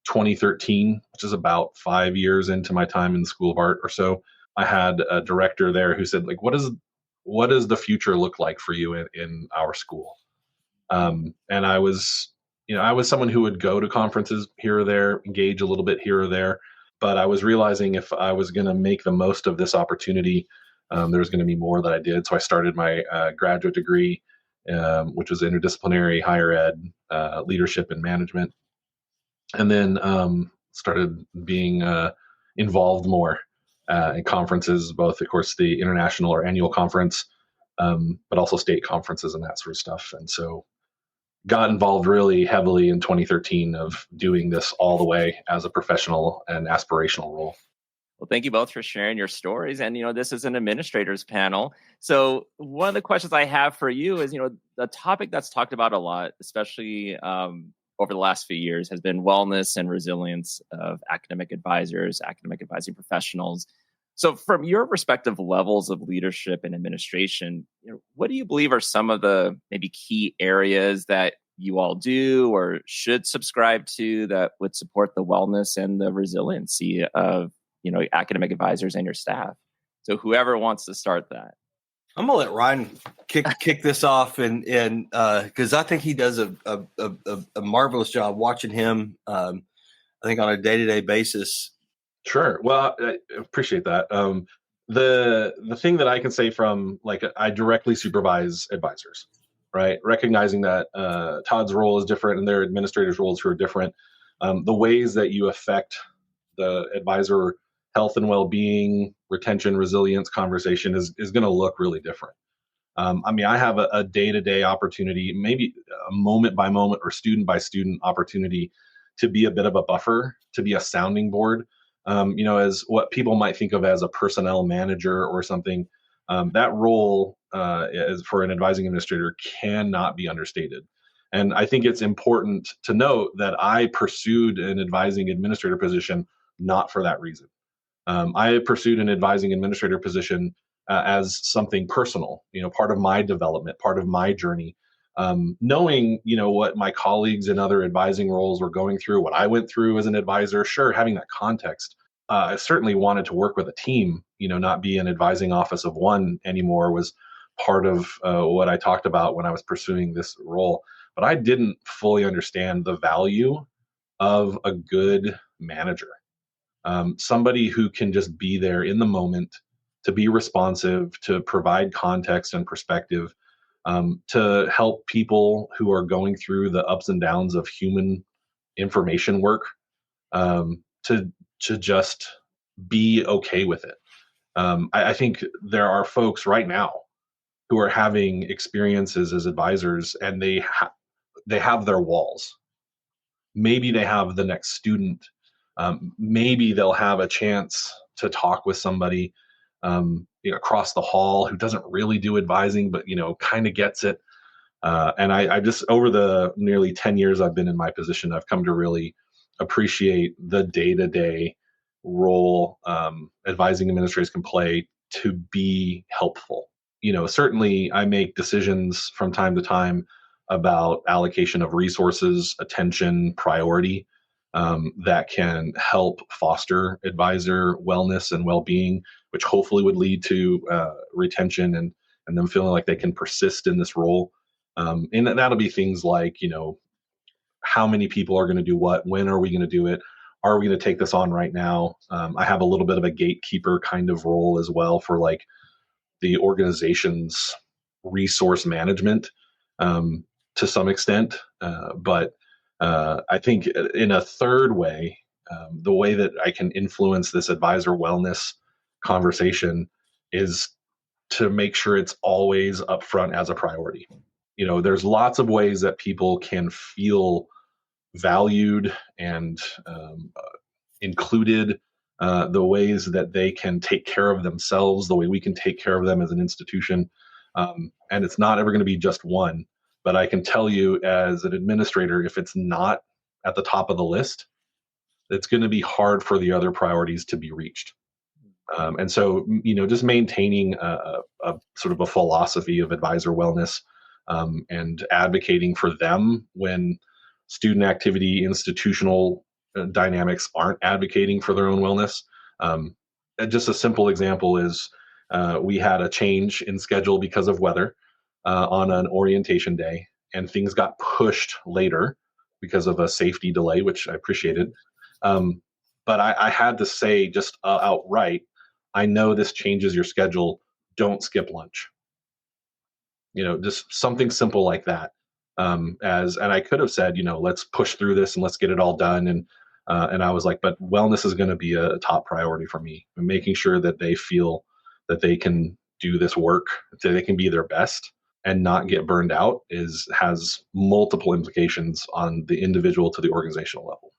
2013, which is about 5 years into my time in the School of Art or so, I had a director there who said, like, what does the future look like for you in our school? And I was someone who would go to conferences here or there, engage a little bit here or there, but I was realizing if I was going to make the most of this opportunity, there was going to be more that I did. So I started my graduate degree, which was interdisciplinary higher ed, leadership and management, and then started being involved more in conferences, both, of course, the international or annual conference, but also state conferences and that sort of stuff. And so got involved really heavily in 2013 of doing this all the way as a professional and aspirational role. Well, thank you both for sharing your stories. And, this is an administrators panel. So one of the questions I have for you is, the topic that's talked about a lot, especially over the last few years, has been wellness and resilience of academic advisors, academic advising professionals. So from your respective levels of leadership and administration, what do you believe are some of the maybe key areas that you all do or should subscribe to that would support the wellness and the resiliency of, academic advisors and your staff? So whoever wants to start that. I'm gonna let Ryan kick this off, and because I think he does a marvelous job watching him. I think on a day-to-day basis. Sure. Well, I appreciate that. The thing that I can say from, like, I directly supervise advisors, right? Recognizing that Todd's role is different and their administrators' roles are different. The ways that you affect the advisor health and well-being, retention, resilience conversation is going to look really different. I have a day-to-day opportunity, maybe a moment by moment or student by student opportunity to be a bit of a buffer, to be a sounding board. As what people might think of as a personnel manager or something, that role as for an advising administrator cannot be understated. And I think it's important to note that I pursued an advising administrator position not for that reason. I pursued an advising administrator position as something personal, part of my development, part of my journey. Knowing, what my colleagues in other advising roles were going through, what I went through as an advisor, sure, having that context. I certainly wanted to work with a team, not be an advising office of one anymore was part of what I talked about when I was pursuing this role. But I didn't fully understand the value of a good manager. Somebody who can just be there in the moment, to be responsive, to provide context and perspective, to help people who are going through the ups and downs of human information work, to just be okay with it. I think there are folks right now who are having experiences as advisors, and they have their walls. Maybe they have the next student. Maybe they'll have a chance to talk with somebody across the hall who doesn't really do advising, but kind of gets it. And I just, over the nearly 10 years I've been in my position, I've come to really appreciate the day-to-day role advising administrators can play to be helpful. Certainly I make decisions from time to time about allocation of resources, attention, priority, that can help foster advisor wellness and well-being, which hopefully would lead to retention and them feeling like they can persist in this role. And that'll be things like, how many people are going to do what? When are we going to do it? Are we going to take this on right now? I have a little bit of a gatekeeper kind of role as well for like the organization's resource management to some extent. But I think in a third way, the way that I can influence this advisor wellness conversation is to make sure it's always upfront as a priority. There's lots of ways that people can feel valued and included, the ways that they can take care of themselves, the way we can take care of them as an institution. And it's not ever going to be just one. But I can tell you as an administrator, if it's not at the top of the list, it's going to be hard for the other priorities to be reached. And so, just maintaining a sort of a philosophy of advisor wellness, and advocating for them when student activity, institutional dynamics aren't advocating for their own wellness. And just a simple example is we had a change in schedule because of weather on an orientation day, and things got pushed later because of a safety delay, which I appreciated. But I had to say just outright, I know this changes your schedule. Don't skip lunch. Just something simple like that. And I could have said, let's push through this and let's get it all done. And I was like, but wellness is going to be a top priority for me. And making sure that they feel that they can do this work, that they can be their best and not get burned out has multiple implications on the individual to the organizational level.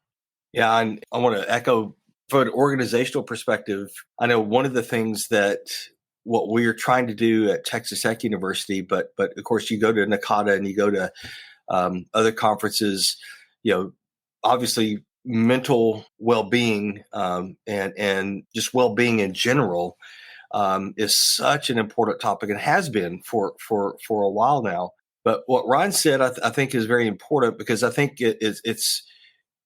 Yeah, and I want to echo from an organizational perspective. I know one of the things that what we're trying to do at Texas Tech University, but of course you go to NACADA and you go to other conferences, obviously mental well-being and just well-being in general is such an important topic and has been for a while now. But what Ryan said, I think is very important, because I think it's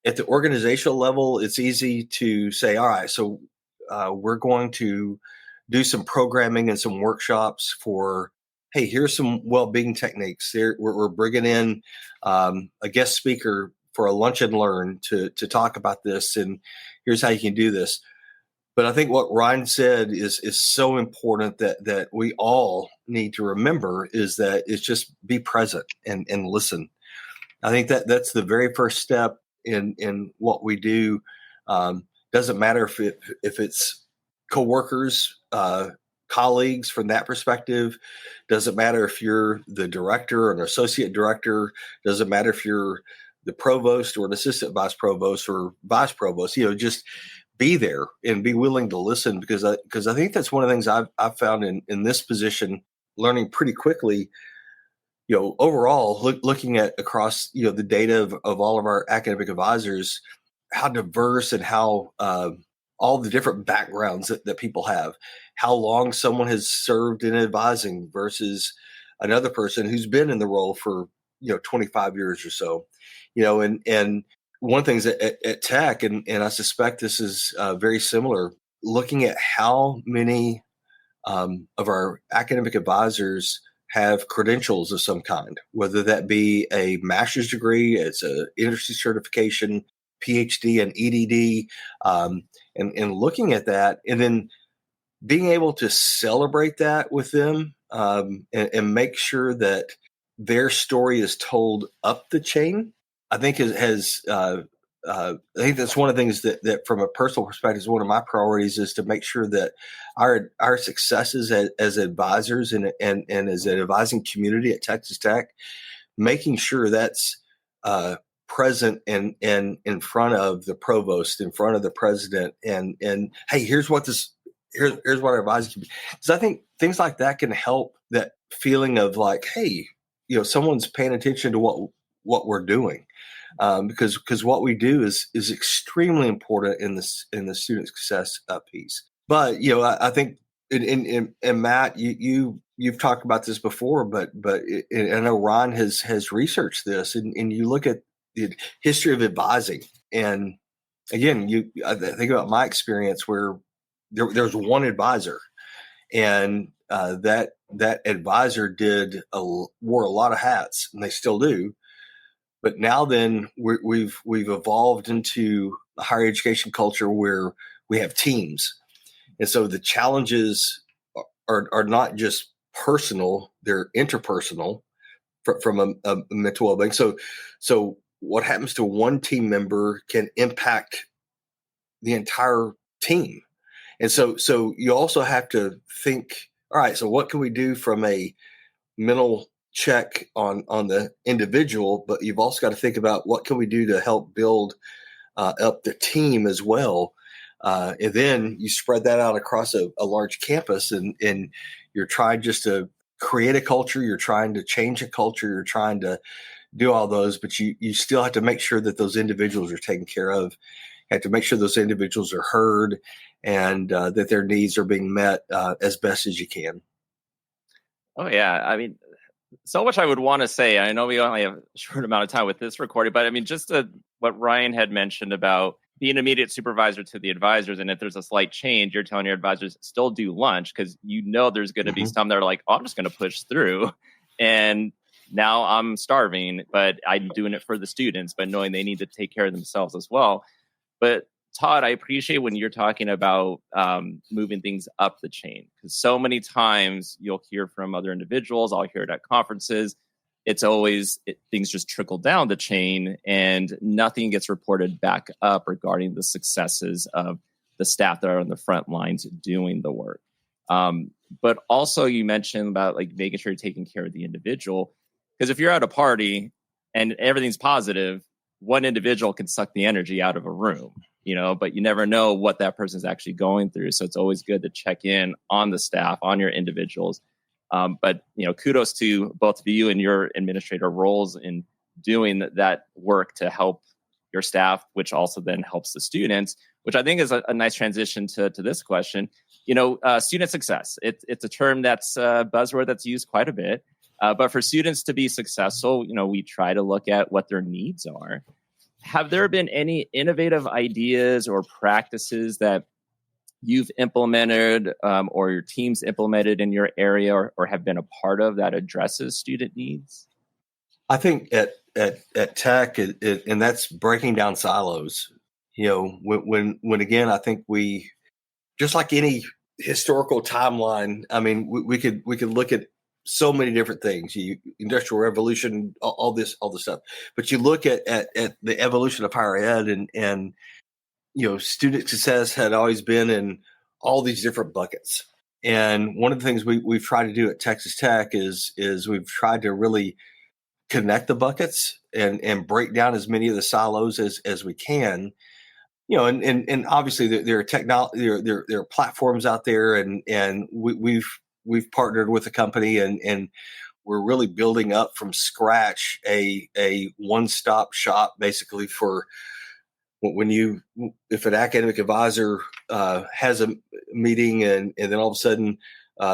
at the organizational level, it's easy to say, all right, so we're going to do some programming and some workshops for, hey, here's some well-being techniques. We're bringing in a guest speaker for a lunch and learn to talk about this, and here's how you can do this. But I think what Ryan said is so important that we all need to remember is that it's just be present and listen. I think that's the very first step in what we do. Doesn't matter if it's coworkers, colleagues from that perspective. Doesn't matter if you're the director or an associate director. Doesn't matter if you're the provost or an assistant vice provost or vice provost. Just be there and be willing to listen, because I think that's one of the things I've found in this position, learning pretty quickly. Overall, looking at across the data of all of our academic advisors, how diverse and how all the different backgrounds that people have, how long someone has served in advising versus another person who's been in the role for 25 years or so, and one of the things at Tech, and I suspect this is very similar, looking at how many of our academic advisors have credentials of some kind, whether that be a master's degree, it's an industry certification, PhD and EDD, and looking at that, and then being able to celebrate that with them, and make sure that their story is told up the chain. I think I think that's one of the things that from a personal perspective is one of my priorities, is to make sure that our successes as advisors and as an advising community at Texas Tech, making sure that's present and in front of the provost, in front of the president, and hey, here's what our advising community, because I think things like that can help that feeling of like, hey, someone's paying attention to what we're doing. because what we do is extremely important in the student success piece. But I think and Matt, you've talked about this before, but I know Ron has researched this, and you look at the history of advising, and again, I think about my experience where there's one advisor, and that advisor wore a lot of hats, and they still do. But now then we've evolved into a higher education culture where we have teams. And so the challenges are not just personal, they're interpersonal from a mental well-being. So what happens to one team member can impact the entire team. And so you also have to think, all right, so what can we do from a mental check on the individual, but you've also got to think about what can we do to help build up the team as well. And then you spread that out across a large campus, and you're trying just to create a culture, you're trying to change a culture, you're trying to do all those, but you still have to make sure that those individuals are taken care of. You have to make sure those individuals are heard, and that their needs are being met as best as you can. Oh, yeah. I mean, so much I would want to say. I know we only have a short amount of time with this recording, but I mean, just what Ryan had mentioned about being an immediate supervisor to the advisors. And if there's a slight change, you're telling your advisors still do lunch, because there's going to be some that are like, oh, I'm just going to push through. And now I'm starving, but I'm doing it for the students, but knowing they need to take care of themselves as well. But Todd, I appreciate when you're talking about moving things up the chain, because so many times you'll hear from other individuals. I'll hear it at conferences. It's always things just trickle down the chain and nothing gets reported back up regarding the successes of the staff that are on the front lines doing the work. But also you mentioned about like making sure you're taking care of the individual, because if you're at a party and everything's positive, one individual can suck the energy out of a room, but you never know what that person's actually going through. So it's always good to check in on the staff, on your individuals. But kudos to both of you and your administrator roles in doing that work to help your staff, which also then helps the students, which I think is a nice transition to this question. Student success. It's a term that's a buzzword that's used quite a bit. But for students to be successful, we try to look at what their needs are. Have there been any innovative ideas or practices that you've implemented or your team's implemented in your area or have been a part of that addresses student needs? I think at Tech, and that's breaking down silos. When again, I think we, just like any historical timeline, I mean, we could look at so many different things, industrial revolution, all this stuff. But you look at the evolution of higher ed, and student success had always been in all these different buckets. And one of the things we've tried to do at Texas Tech is we've tried to really connect the buckets and break down as many of the silos as we can. And obviously there are technology, there are platforms out there, and we've partnered with a company, and we're really building up from scratch a one-stop shop, basically, for if an academic advisor has a meeting, and then all of a sudden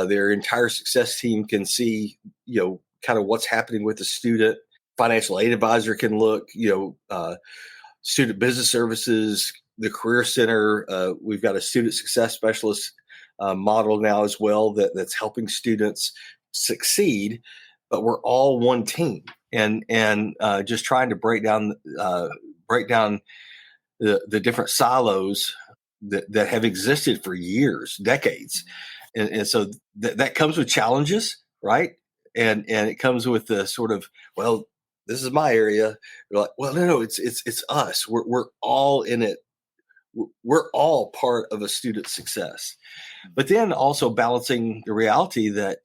their entire success team can see kind of what's happening with the student. Financial aid advisor can look, student business services, the career center. We've got a student success specialist model now as well that's helping students succeed, but we're all one team, and just trying to break down the different silos that have existed for years, decades, and so that comes with challenges, right? And it comes with the sort of, well, this is my area. You're like, well, no, it's us. We're all in it. We're all part of a student's success. But then also balancing the reality that,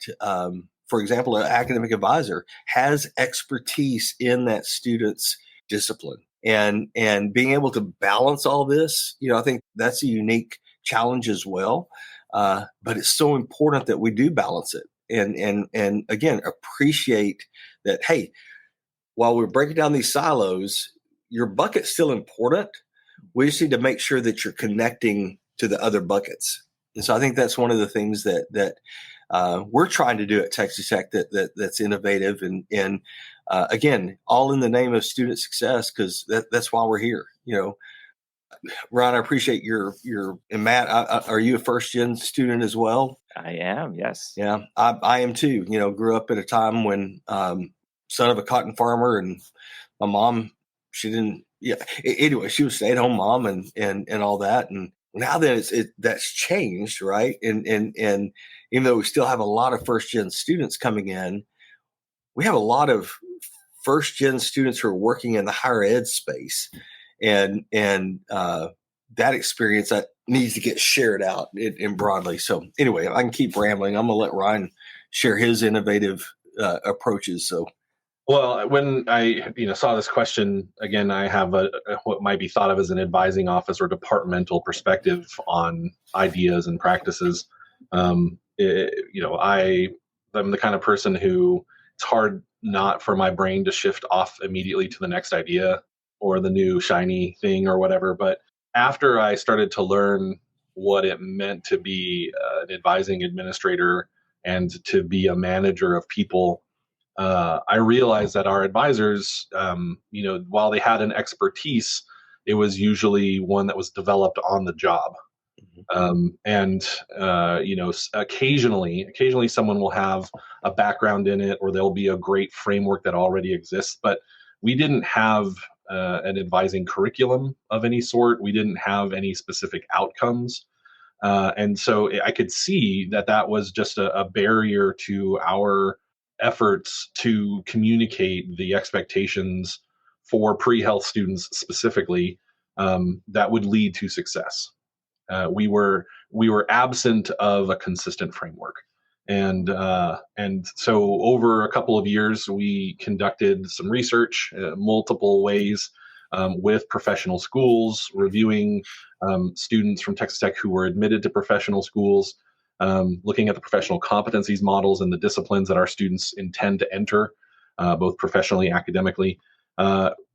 for example, an academic advisor has expertise in that student's discipline, and being able to balance all this, I think that's a unique challenge as well. But it's so important that we do balance it, and again, appreciate that, hey, while we're breaking down these silos, your bucket's still important. We just need to make sure that you're connecting to the other buckets. And so I think that's one of the things that we're trying to do at Texas Tech that's innovative and again, all in the name of student success, because that's why we're here. Ron, I appreciate your and Matt, are you a first gen student as well? I am, yes. Yeah, I am too. Grew up at a time when son of a cotton farmer, and my mom, she didn't. Yeah. Anyway, she was a stay-at-home mom and all that. And now that that's changed, right? And even though we still have a lot of first-gen students coming in, we have a lot of first-gen students who are working in the higher ed space, and that experience that needs to get shared out in broadly. So anyway, I can keep rambling. I'm gonna let Ryan share his innovative approaches. So. Well, when I saw this question again, I have what might be thought of as an advising office or departmental perspective on ideas and practices. I'm the kind of person who it's hard not for my brain to shift off immediately to the next idea or the new shiny thing or whatever. But after I started to learn what it meant to be an advising administrator and to be a manager of people, I realized that our advisors, while they had an expertise, it was usually one that was developed on the job. Occasionally someone will have a background in it, or there'll be a great framework that already exists. But we didn't have an advising curriculum of any sort. We didn't have any specific outcomes. And so I could see that was just a barrier to our efforts to communicate the expectations for pre-health students specifically that would lead to success. We were absent of a consistent framework, and so over a couple of years, we conducted some research, multiple ways, with professional schools, reviewing students from Texas Tech who were admitted to professional schools, looking at the professional competencies models and the disciplines that our students intend to enter, both professionally, academically.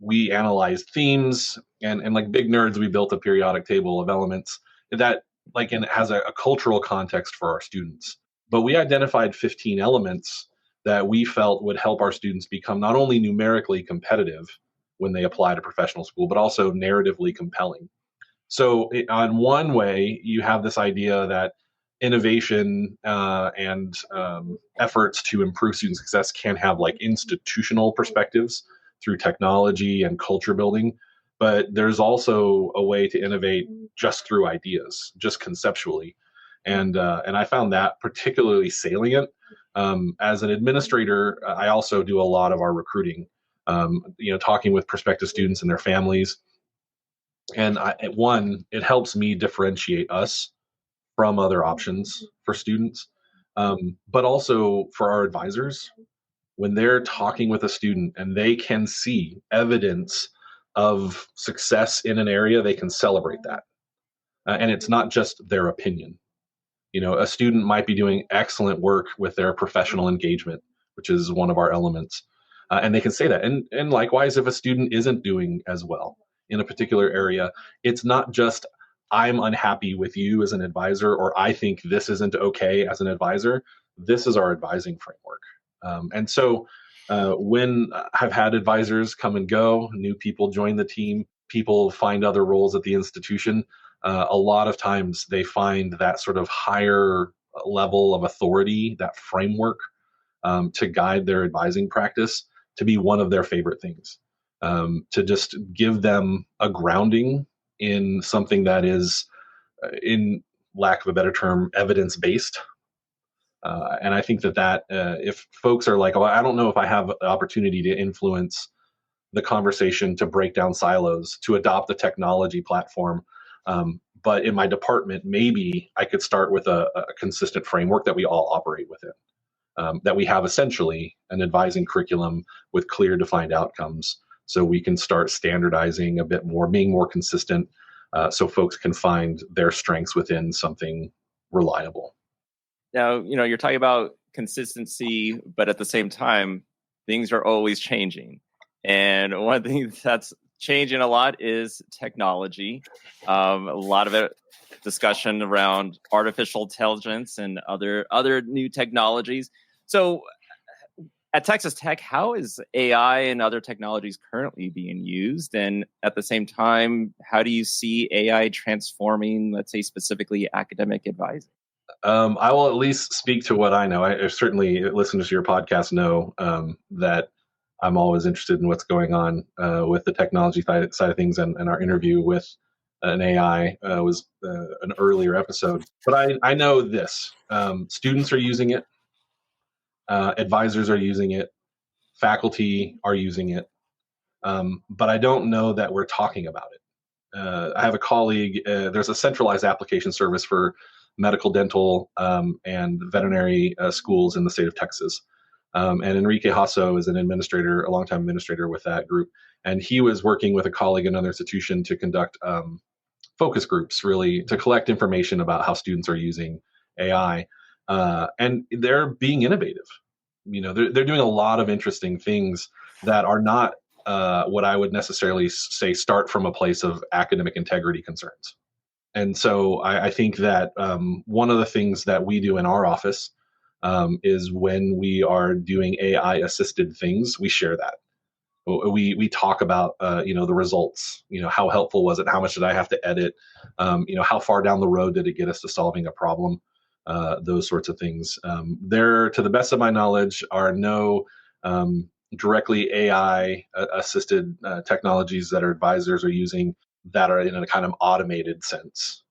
We analyzed themes, and like big nerds, we built a periodic table of elements that and it has a cultural context for our students. But we identified 15 elements that we felt would help our students become not only numerically competitive when they apply to professional school, but also narratively compelling. So on one way, you have this idea that innovation and efforts to improve student success can have institutional perspectives through technology and culture building. But there's also a way to innovate just through ideas, just conceptually. And I found that particularly salient. As an administrator, I also do a lot of our recruiting, talking with prospective students and their families. And it helps me differentiate us from other options for students, but also for our advisors. When they're talking with a student and they can see evidence of success in an area, they can celebrate that. And it's not just their opinion. A student might be doing excellent work with their professional engagement, which is one of our elements. And they can say that. And likewise, if a student isn't doing as well in a particular area, it's not just I'm unhappy with you as an advisor, or I think this isn't okay as an advisor. This is our advising framework. And so when I've had advisors come and go, new people join the team, people find other roles at the institution, a lot of times they find that sort of higher level of authority, that framework to guide their advising practice, to be one of their favorite things, to just give them a grounding in something that is, in lack of a better term, evidence-based. And I think that if folks are like, oh, I don't know if I have the opportunity to influence the conversation, to break down silos, to adopt a technology platform, but in my department, maybe I could start with a consistent framework that we all operate within. That we have essentially an advising curriculum with clear defined outcomes, so we can start standardizing a bit more, being more consistent, so folks can find their strengths within something reliable. Now, you're talking about consistency, but at the same time, things are always changing. And one thing that's changing a lot is technology. A lot of it discussion around artificial intelligence and other new technologies. So at Texas Tech, how is AI and other technologies currently being used? And at the same time, how do you see AI transforming, let's say, specifically academic advising? I will at least speak to what I know. I certainly, listeners to your podcast know that I'm always interested in what's going on with the technology side of things, and our interview with an AI was an earlier episode. But I know this. Students are using it. Advisors are using it. Faculty are using it. But I don't know that we're talking about it. I have a colleague, there's a centralized application service for medical, dental, and veterinary schools in the state of Texas. And Enrique Hasso is an administrator, a longtime administrator with that group. And he was working with a colleague in another institution to conduct focus groups, really, to collect information about how students are using AI. And they're being innovative. They're doing a lot of interesting things that are not what I would necessarily say start from a place of academic integrity concerns. And so I think that one of the things that we do in our office is when we are doing AI assisted things, we share that. We talk about the results. How helpful was it? How much did I have to edit? How far down the road did it get us to solving a problem? Those sorts of things. There, to the best of my knowledge, are no directly AI assisted technologies that our advisors are using that are in a kind of automated sense.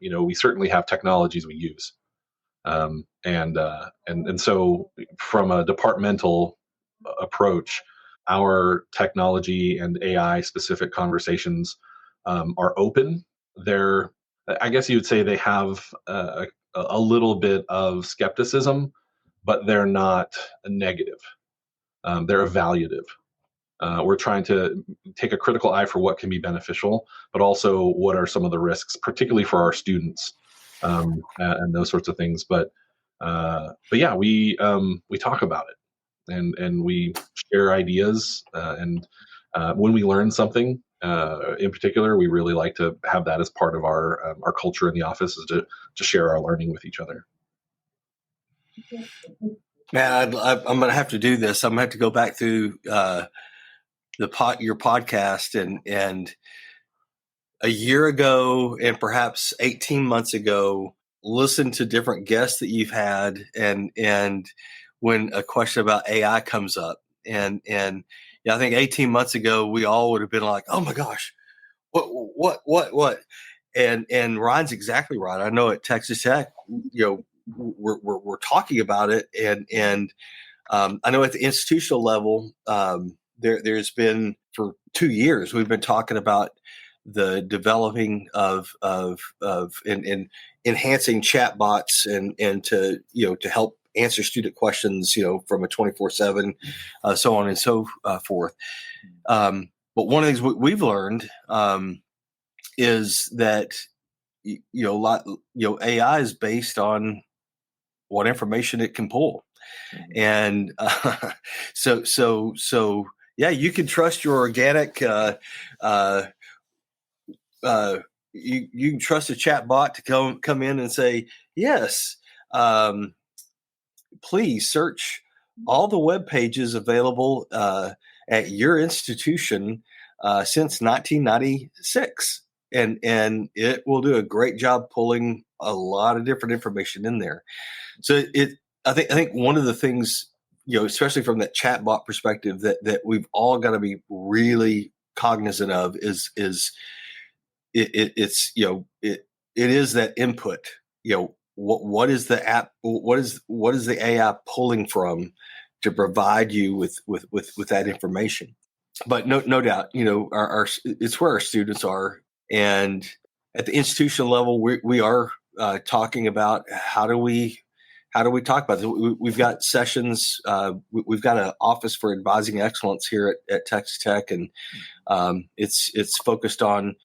We certainly have technologies we use, and so from a departmental approach, our technology and AI specific conversations are open. I guess you would say they have a little bit of skepticism, but they're not negative. They're evaluative. We're trying to take a critical eye for what can be beneficial, but also what are some of the risks, particularly for our students, and those sorts of things. But yeah, we talk about it, and we share ideas. And when we learn something, in particular, we really like to have that as part of our culture in the office, is to share our learning with each other. Man, I'm going to have to do this. I'm going to have to go back through your podcast and a year ago and perhaps 18 months ago, listen to different guests that you've had, and when a question about AI comes up, and I think 18 months ago we all would have been like, oh my gosh, what, and Ryan's exactly right. I know at Texas Tech, we're talking about it, and I know at the institutional level, there's been, for 2 years, we've been talking about the developing of enhancing chatbots and to help answer student questions, from a 24/7, so on and so forth. But one of the things we've learned is that AI is based on what information it can pull, and so yeah, you can trust your organic. You can trust a chat bot to come in and say, yes, please search all the web pages available at your institution since 1996, and it will do a great job pulling a lot of different information in there. So I think one of the things, especially from that chatbot perspective, that we've all got to be really cognizant of is it is that input. What is the app? What is the AI pulling from to provide you with that information? But no doubt, it's where our students are, and at the institutional level, we are talking about how do we talk about this? We've got sessions. We've got an office for advising excellence here at Texas Tech, and it's focused on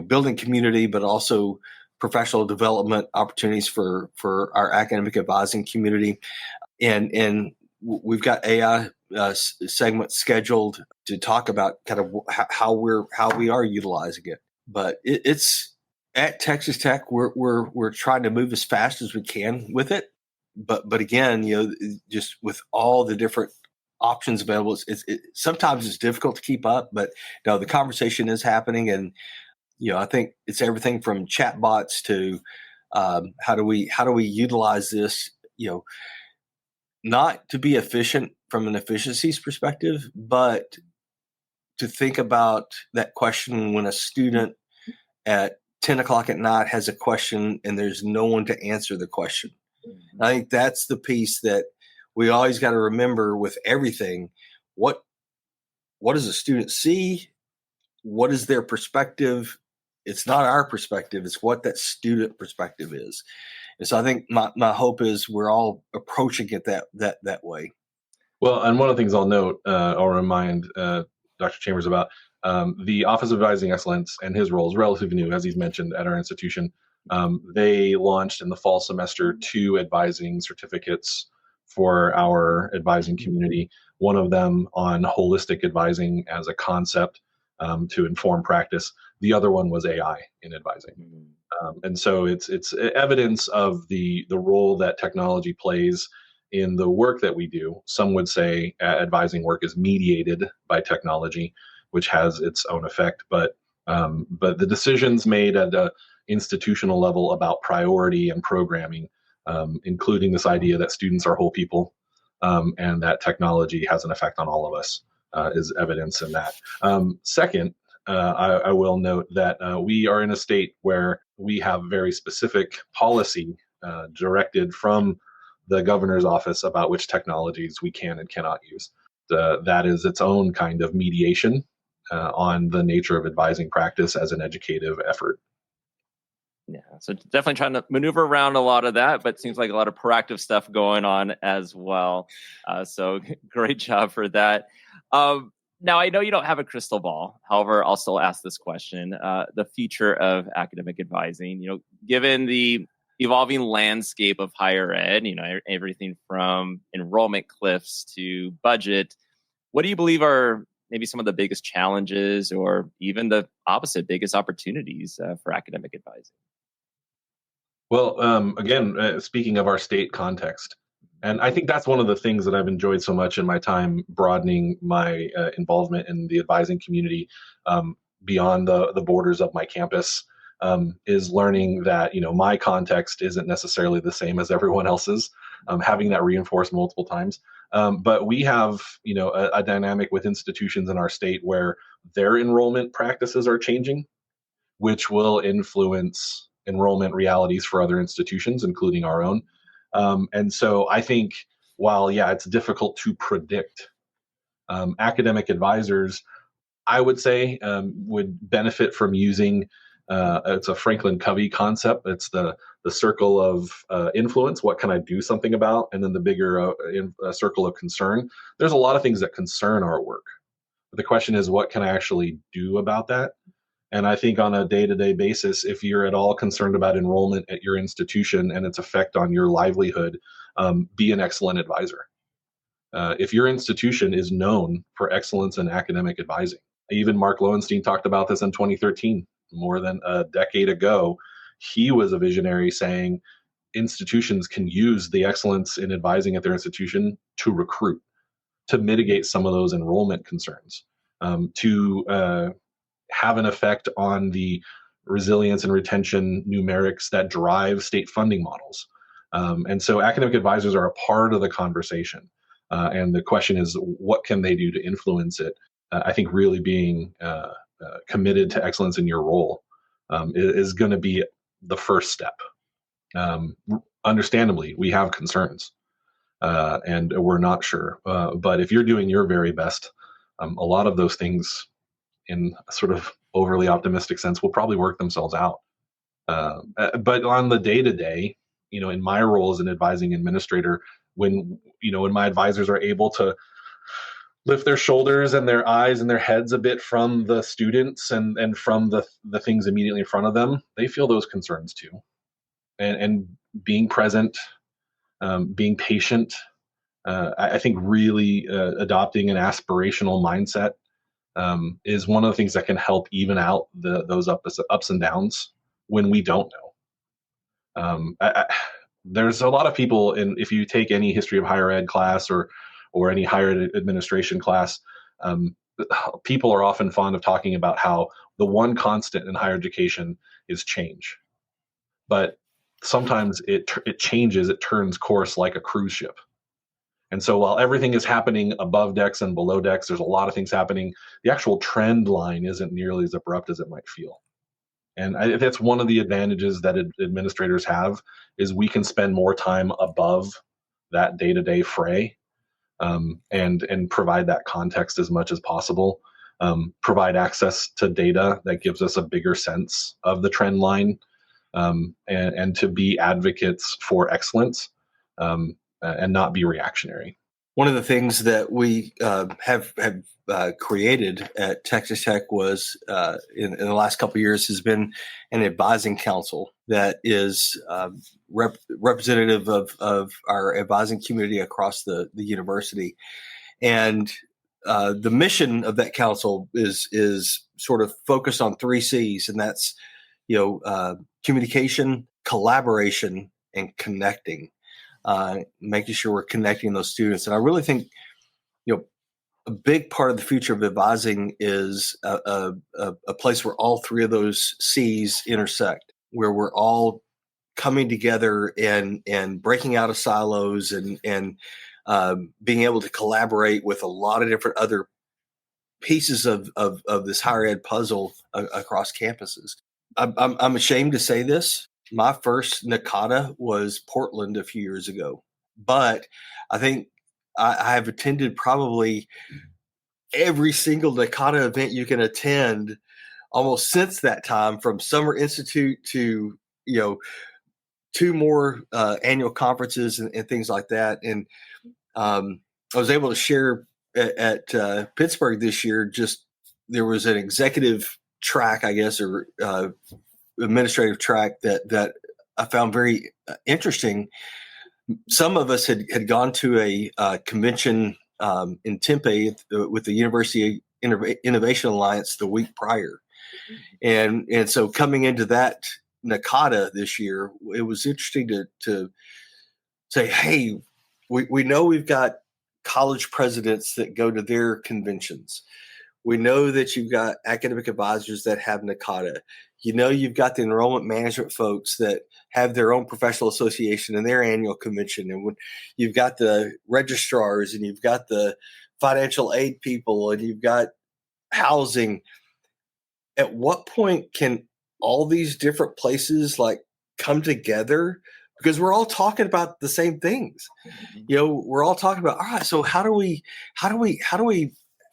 building community, but also professional development opportunities for our academic advising community. And we've got AI segment scheduled to talk about kind of how we are utilizing it. But it's at Texas Tech, we're trying to move as fast as we can with it. But again, just with all the different options available, sometimes it's difficult to keep up. But the conversation is happening, and I think it's everything from chatbots to how do we utilize this, not to be efficient from an efficiencies perspective, but to think about that question when a student at 10 o'clock at night has a question and there's no one to answer the question. Mm-hmm. I think that's the piece that we always got to remember with everything. What does a student see? What is their perspective? It's not our perspective. It's what that student perspective is. And so I think my hope is we're all approaching it that way. Well, and one of the things I'll note, I'll remind Dr. Chambers about the Office of Advising Excellence, and his role is relatively new, as he's mentioned, at our institution. They launched in the fall semester 2 advising certificates for our advising community, one of them on holistic advising as a concept to inform practice. The other one was AI in advising. And so it's evidence of the role that technology plays in the work that we do. Some would say advising work is mediated by technology, which has its own effect. But the decisions made at the institutional level about priority and programming, including this idea that students are whole people and that technology has an effect on all of us, is evidence in that. Second, I will note that we are in a state where we have very specific policy directed from the governor's office about which technologies we can and cannot use. That is its own kind of mediation on the nature of advising practice as an educative effort. Yeah, so definitely trying to maneuver around a lot of that, but seems like a lot of proactive stuff going on as well. So great job for that. Now, I know you don't have a crystal ball. However, I'll still ask this question. The future of academic advising, given the evolving landscape of higher ed, everything from enrollment cliffs to budget, what do you believe are maybe some of the biggest challenges or even the opposite, biggest opportunities for academic advising? Well, again, speaking of our state context, and I think that's one of the things that I've enjoyed so much in my time broadening my involvement in the advising community beyond the borders of my campus, is learning that, my context isn't necessarily the same as everyone else's, having that reinforced multiple times. But we have, a dynamic with institutions in our state where their enrollment practices are changing, which will influence enrollment realities for other institutions, including our own. And so I think while, it's difficult to predict, academic advisors, I would say, would benefit from using, it's a Franklin Covey concept. It's the circle of influence. What can I do something about? And then the bigger circle of concern. There's a lot of things that concern our work. But the question is, what can I actually do about that? And I think on a day-to-day basis, if you're at all concerned about enrollment at your institution and its effect on your livelihood, be an excellent advisor. If your institution is known for excellence in academic advising, even Mark Lowenstein talked about this in 2013, more than a decade ago. He was a visionary saying institutions can use the excellence in advising at their institution to recruit, to mitigate some of those enrollment concerns, to have an effect on the resilience and retention numerics that drive state funding models. And so academic advisors are a part of the conversation. And the question is, what can they do to influence it? I think really being committed to excellence in your role is going to be the first step. Understandably, we have concerns and we're not sure. But if you're doing your very best, a lot of those things in a sort of overly optimistic sense will probably work themselves out. But on the day-to-day, in my role as an advising administrator, when my advisors are able to lift their shoulders and their eyes and their heads a bit from the students and from the things immediately in front of them, they feel those concerns too. And being present, being patient, I think really adopting an aspirational mindset is one of the things that can help even out those ups and downs when we don't know. There's a lot of people, if you take any history of higher ed class or any higher administration class, people are often fond of talking about how the one constant in higher education is change. But sometimes it changes, it turns course like a cruise ship. And so while everything is happening above decks and below decks, there's a lot of things happening. The actual trend line isn't nearly as abrupt as it might feel. And that's one of the advantages that administrators have, is we can spend more time above that day-to-day fray, and provide that context as much as possible, provide access to data that gives us a bigger sense of the trend line, and to be advocates for excellence, and not be reactionary. One of the things that we have created at Texas Tech was in the last couple of years has been an advising council that is representative of our advising community across the university. And the mission of that council is sort of focused on 3 C's, and that's communication, collaboration, and connecting. Making sure we're connecting those students. And I really think, a big part of the future of advising is a place where all 3 of those C's intersect, where we're all coming together and breaking out of silos and being able to collaborate with a lot of different other pieces of this higher ed puzzle across campuses. I'm ashamed to say this. My first NACADA was Portland a few years ago, but I think I have attended probably every single NACADA event you can attend almost since that time, from Summer Institute to 2 more annual conferences and things like that. And I was able to share at Pittsburgh this year. Just there was an executive track, I guess, or administrative track that I found very interesting. Some of us had gone to a convention in Tempe with the University Innovation Alliance the week prior. And so coming into that NACADA this year, it was interesting to say, hey, we know we've got college presidents that go to their conventions. We know that you've got academic advisors that have NACADA. You've got the enrollment management folks that have their own professional association and their annual convention. And when you've got the registrars, and you've got the financial aid people, and you've got housing. At what point can all these different places come together? Because we're all talking about the same things. We're all talking about, all right, so how do we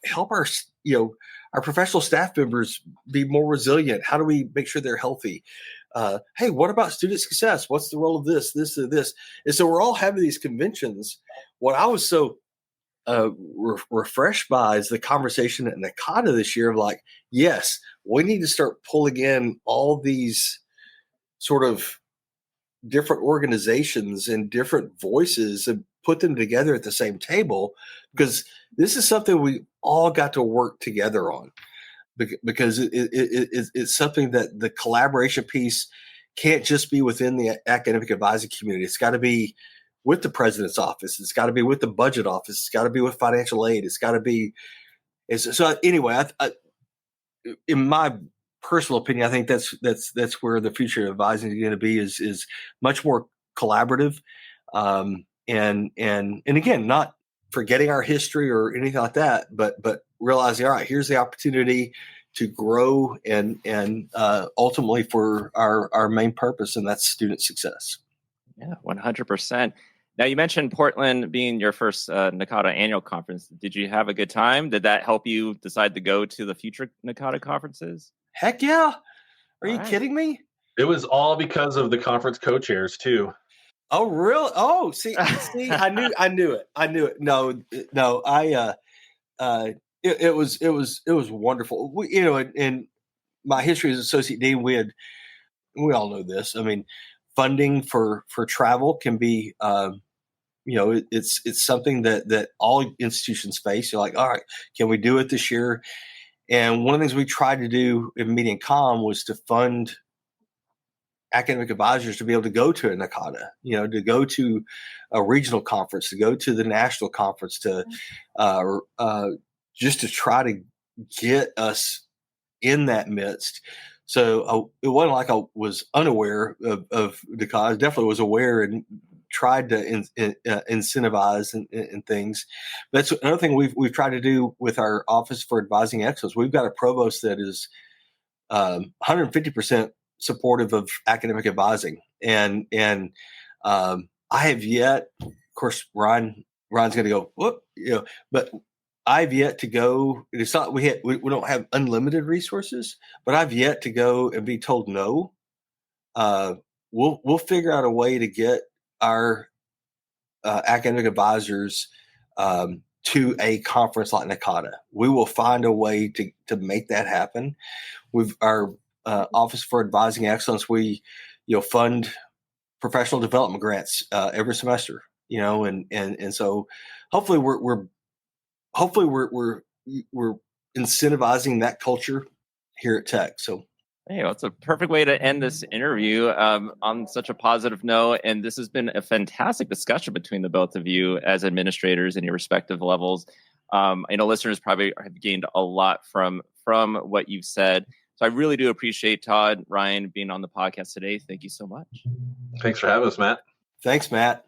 help our professional staff members be more resilient? How do we make sure they're healthy? Hey, what about student success? What's the role of this, or this? And so we're all having these conventions. What I was so refreshed by is the conversation at NACADA this year of yes, we need to start pulling in all these sort of different organizations and different voices and put them together at the same table, because this is something we all got to work together on, because it's something that the collaboration piece can't just be within the academic advising community. It's got to be with the president's office. It's got to be with the budget office. It's got to be with financial aid. It's got to be. So anyway, I, in my personal opinion, I think that's where the future of advising is going to be, is much more collaborative, and again, not forgetting our history or anything like that, but realizing, all right, here's the opportunity to grow and ultimately for our main purpose, and that's student success. Yeah, 100%. Now, you mentioned Portland being your first NACADA annual conference. Did you have a good time? Did that help you decide to go to the future NACADA conferences? Heck yeah. Are you kidding me? It was all because of the conference co-chairs too. Oh, really? Oh, see, I knew it. No, it was wonderful. In my history as associate dean, we all know this. I mean, funding for travel can be, it's something that all institutions face. You're like, all right, can we do it this year? And one of the things we tried to do in Media and Com was to fund academic advisors to be able to go to a NACADA, to go to a regional conference, to go to the national conference, to just to try to get us in that midst. So it wasn't like I was unaware of NACADA. I definitely was aware and tried to incentivize and things. But that's another thing we've tried to do with our Office for Advising Excellence. We've got a provost that is 150% supportive of academic advising, and I have yet, of course, Ryan's going to go, whoop, but I've yet to go. It's not we don't have unlimited resources, but I've yet to go and be told no. We'll figure out a way to get our academic advisors to a conference like NACADA. We will find a way to make that happen. Our Office for Advising Excellence, we fund professional development grants every semester. And so hopefully we're incentivizing that culture here at Tech. So. Hey, well, it's a perfect way to end this interview on such a positive note. And this has been a fantastic discussion between the both of you as administrators in your respective levels. I know listeners probably have gained a lot from what you've said. So I really do appreciate Todd, Ryan being on the podcast today. Thank you so much. Thanks for having us, Matt. Thanks, Matt.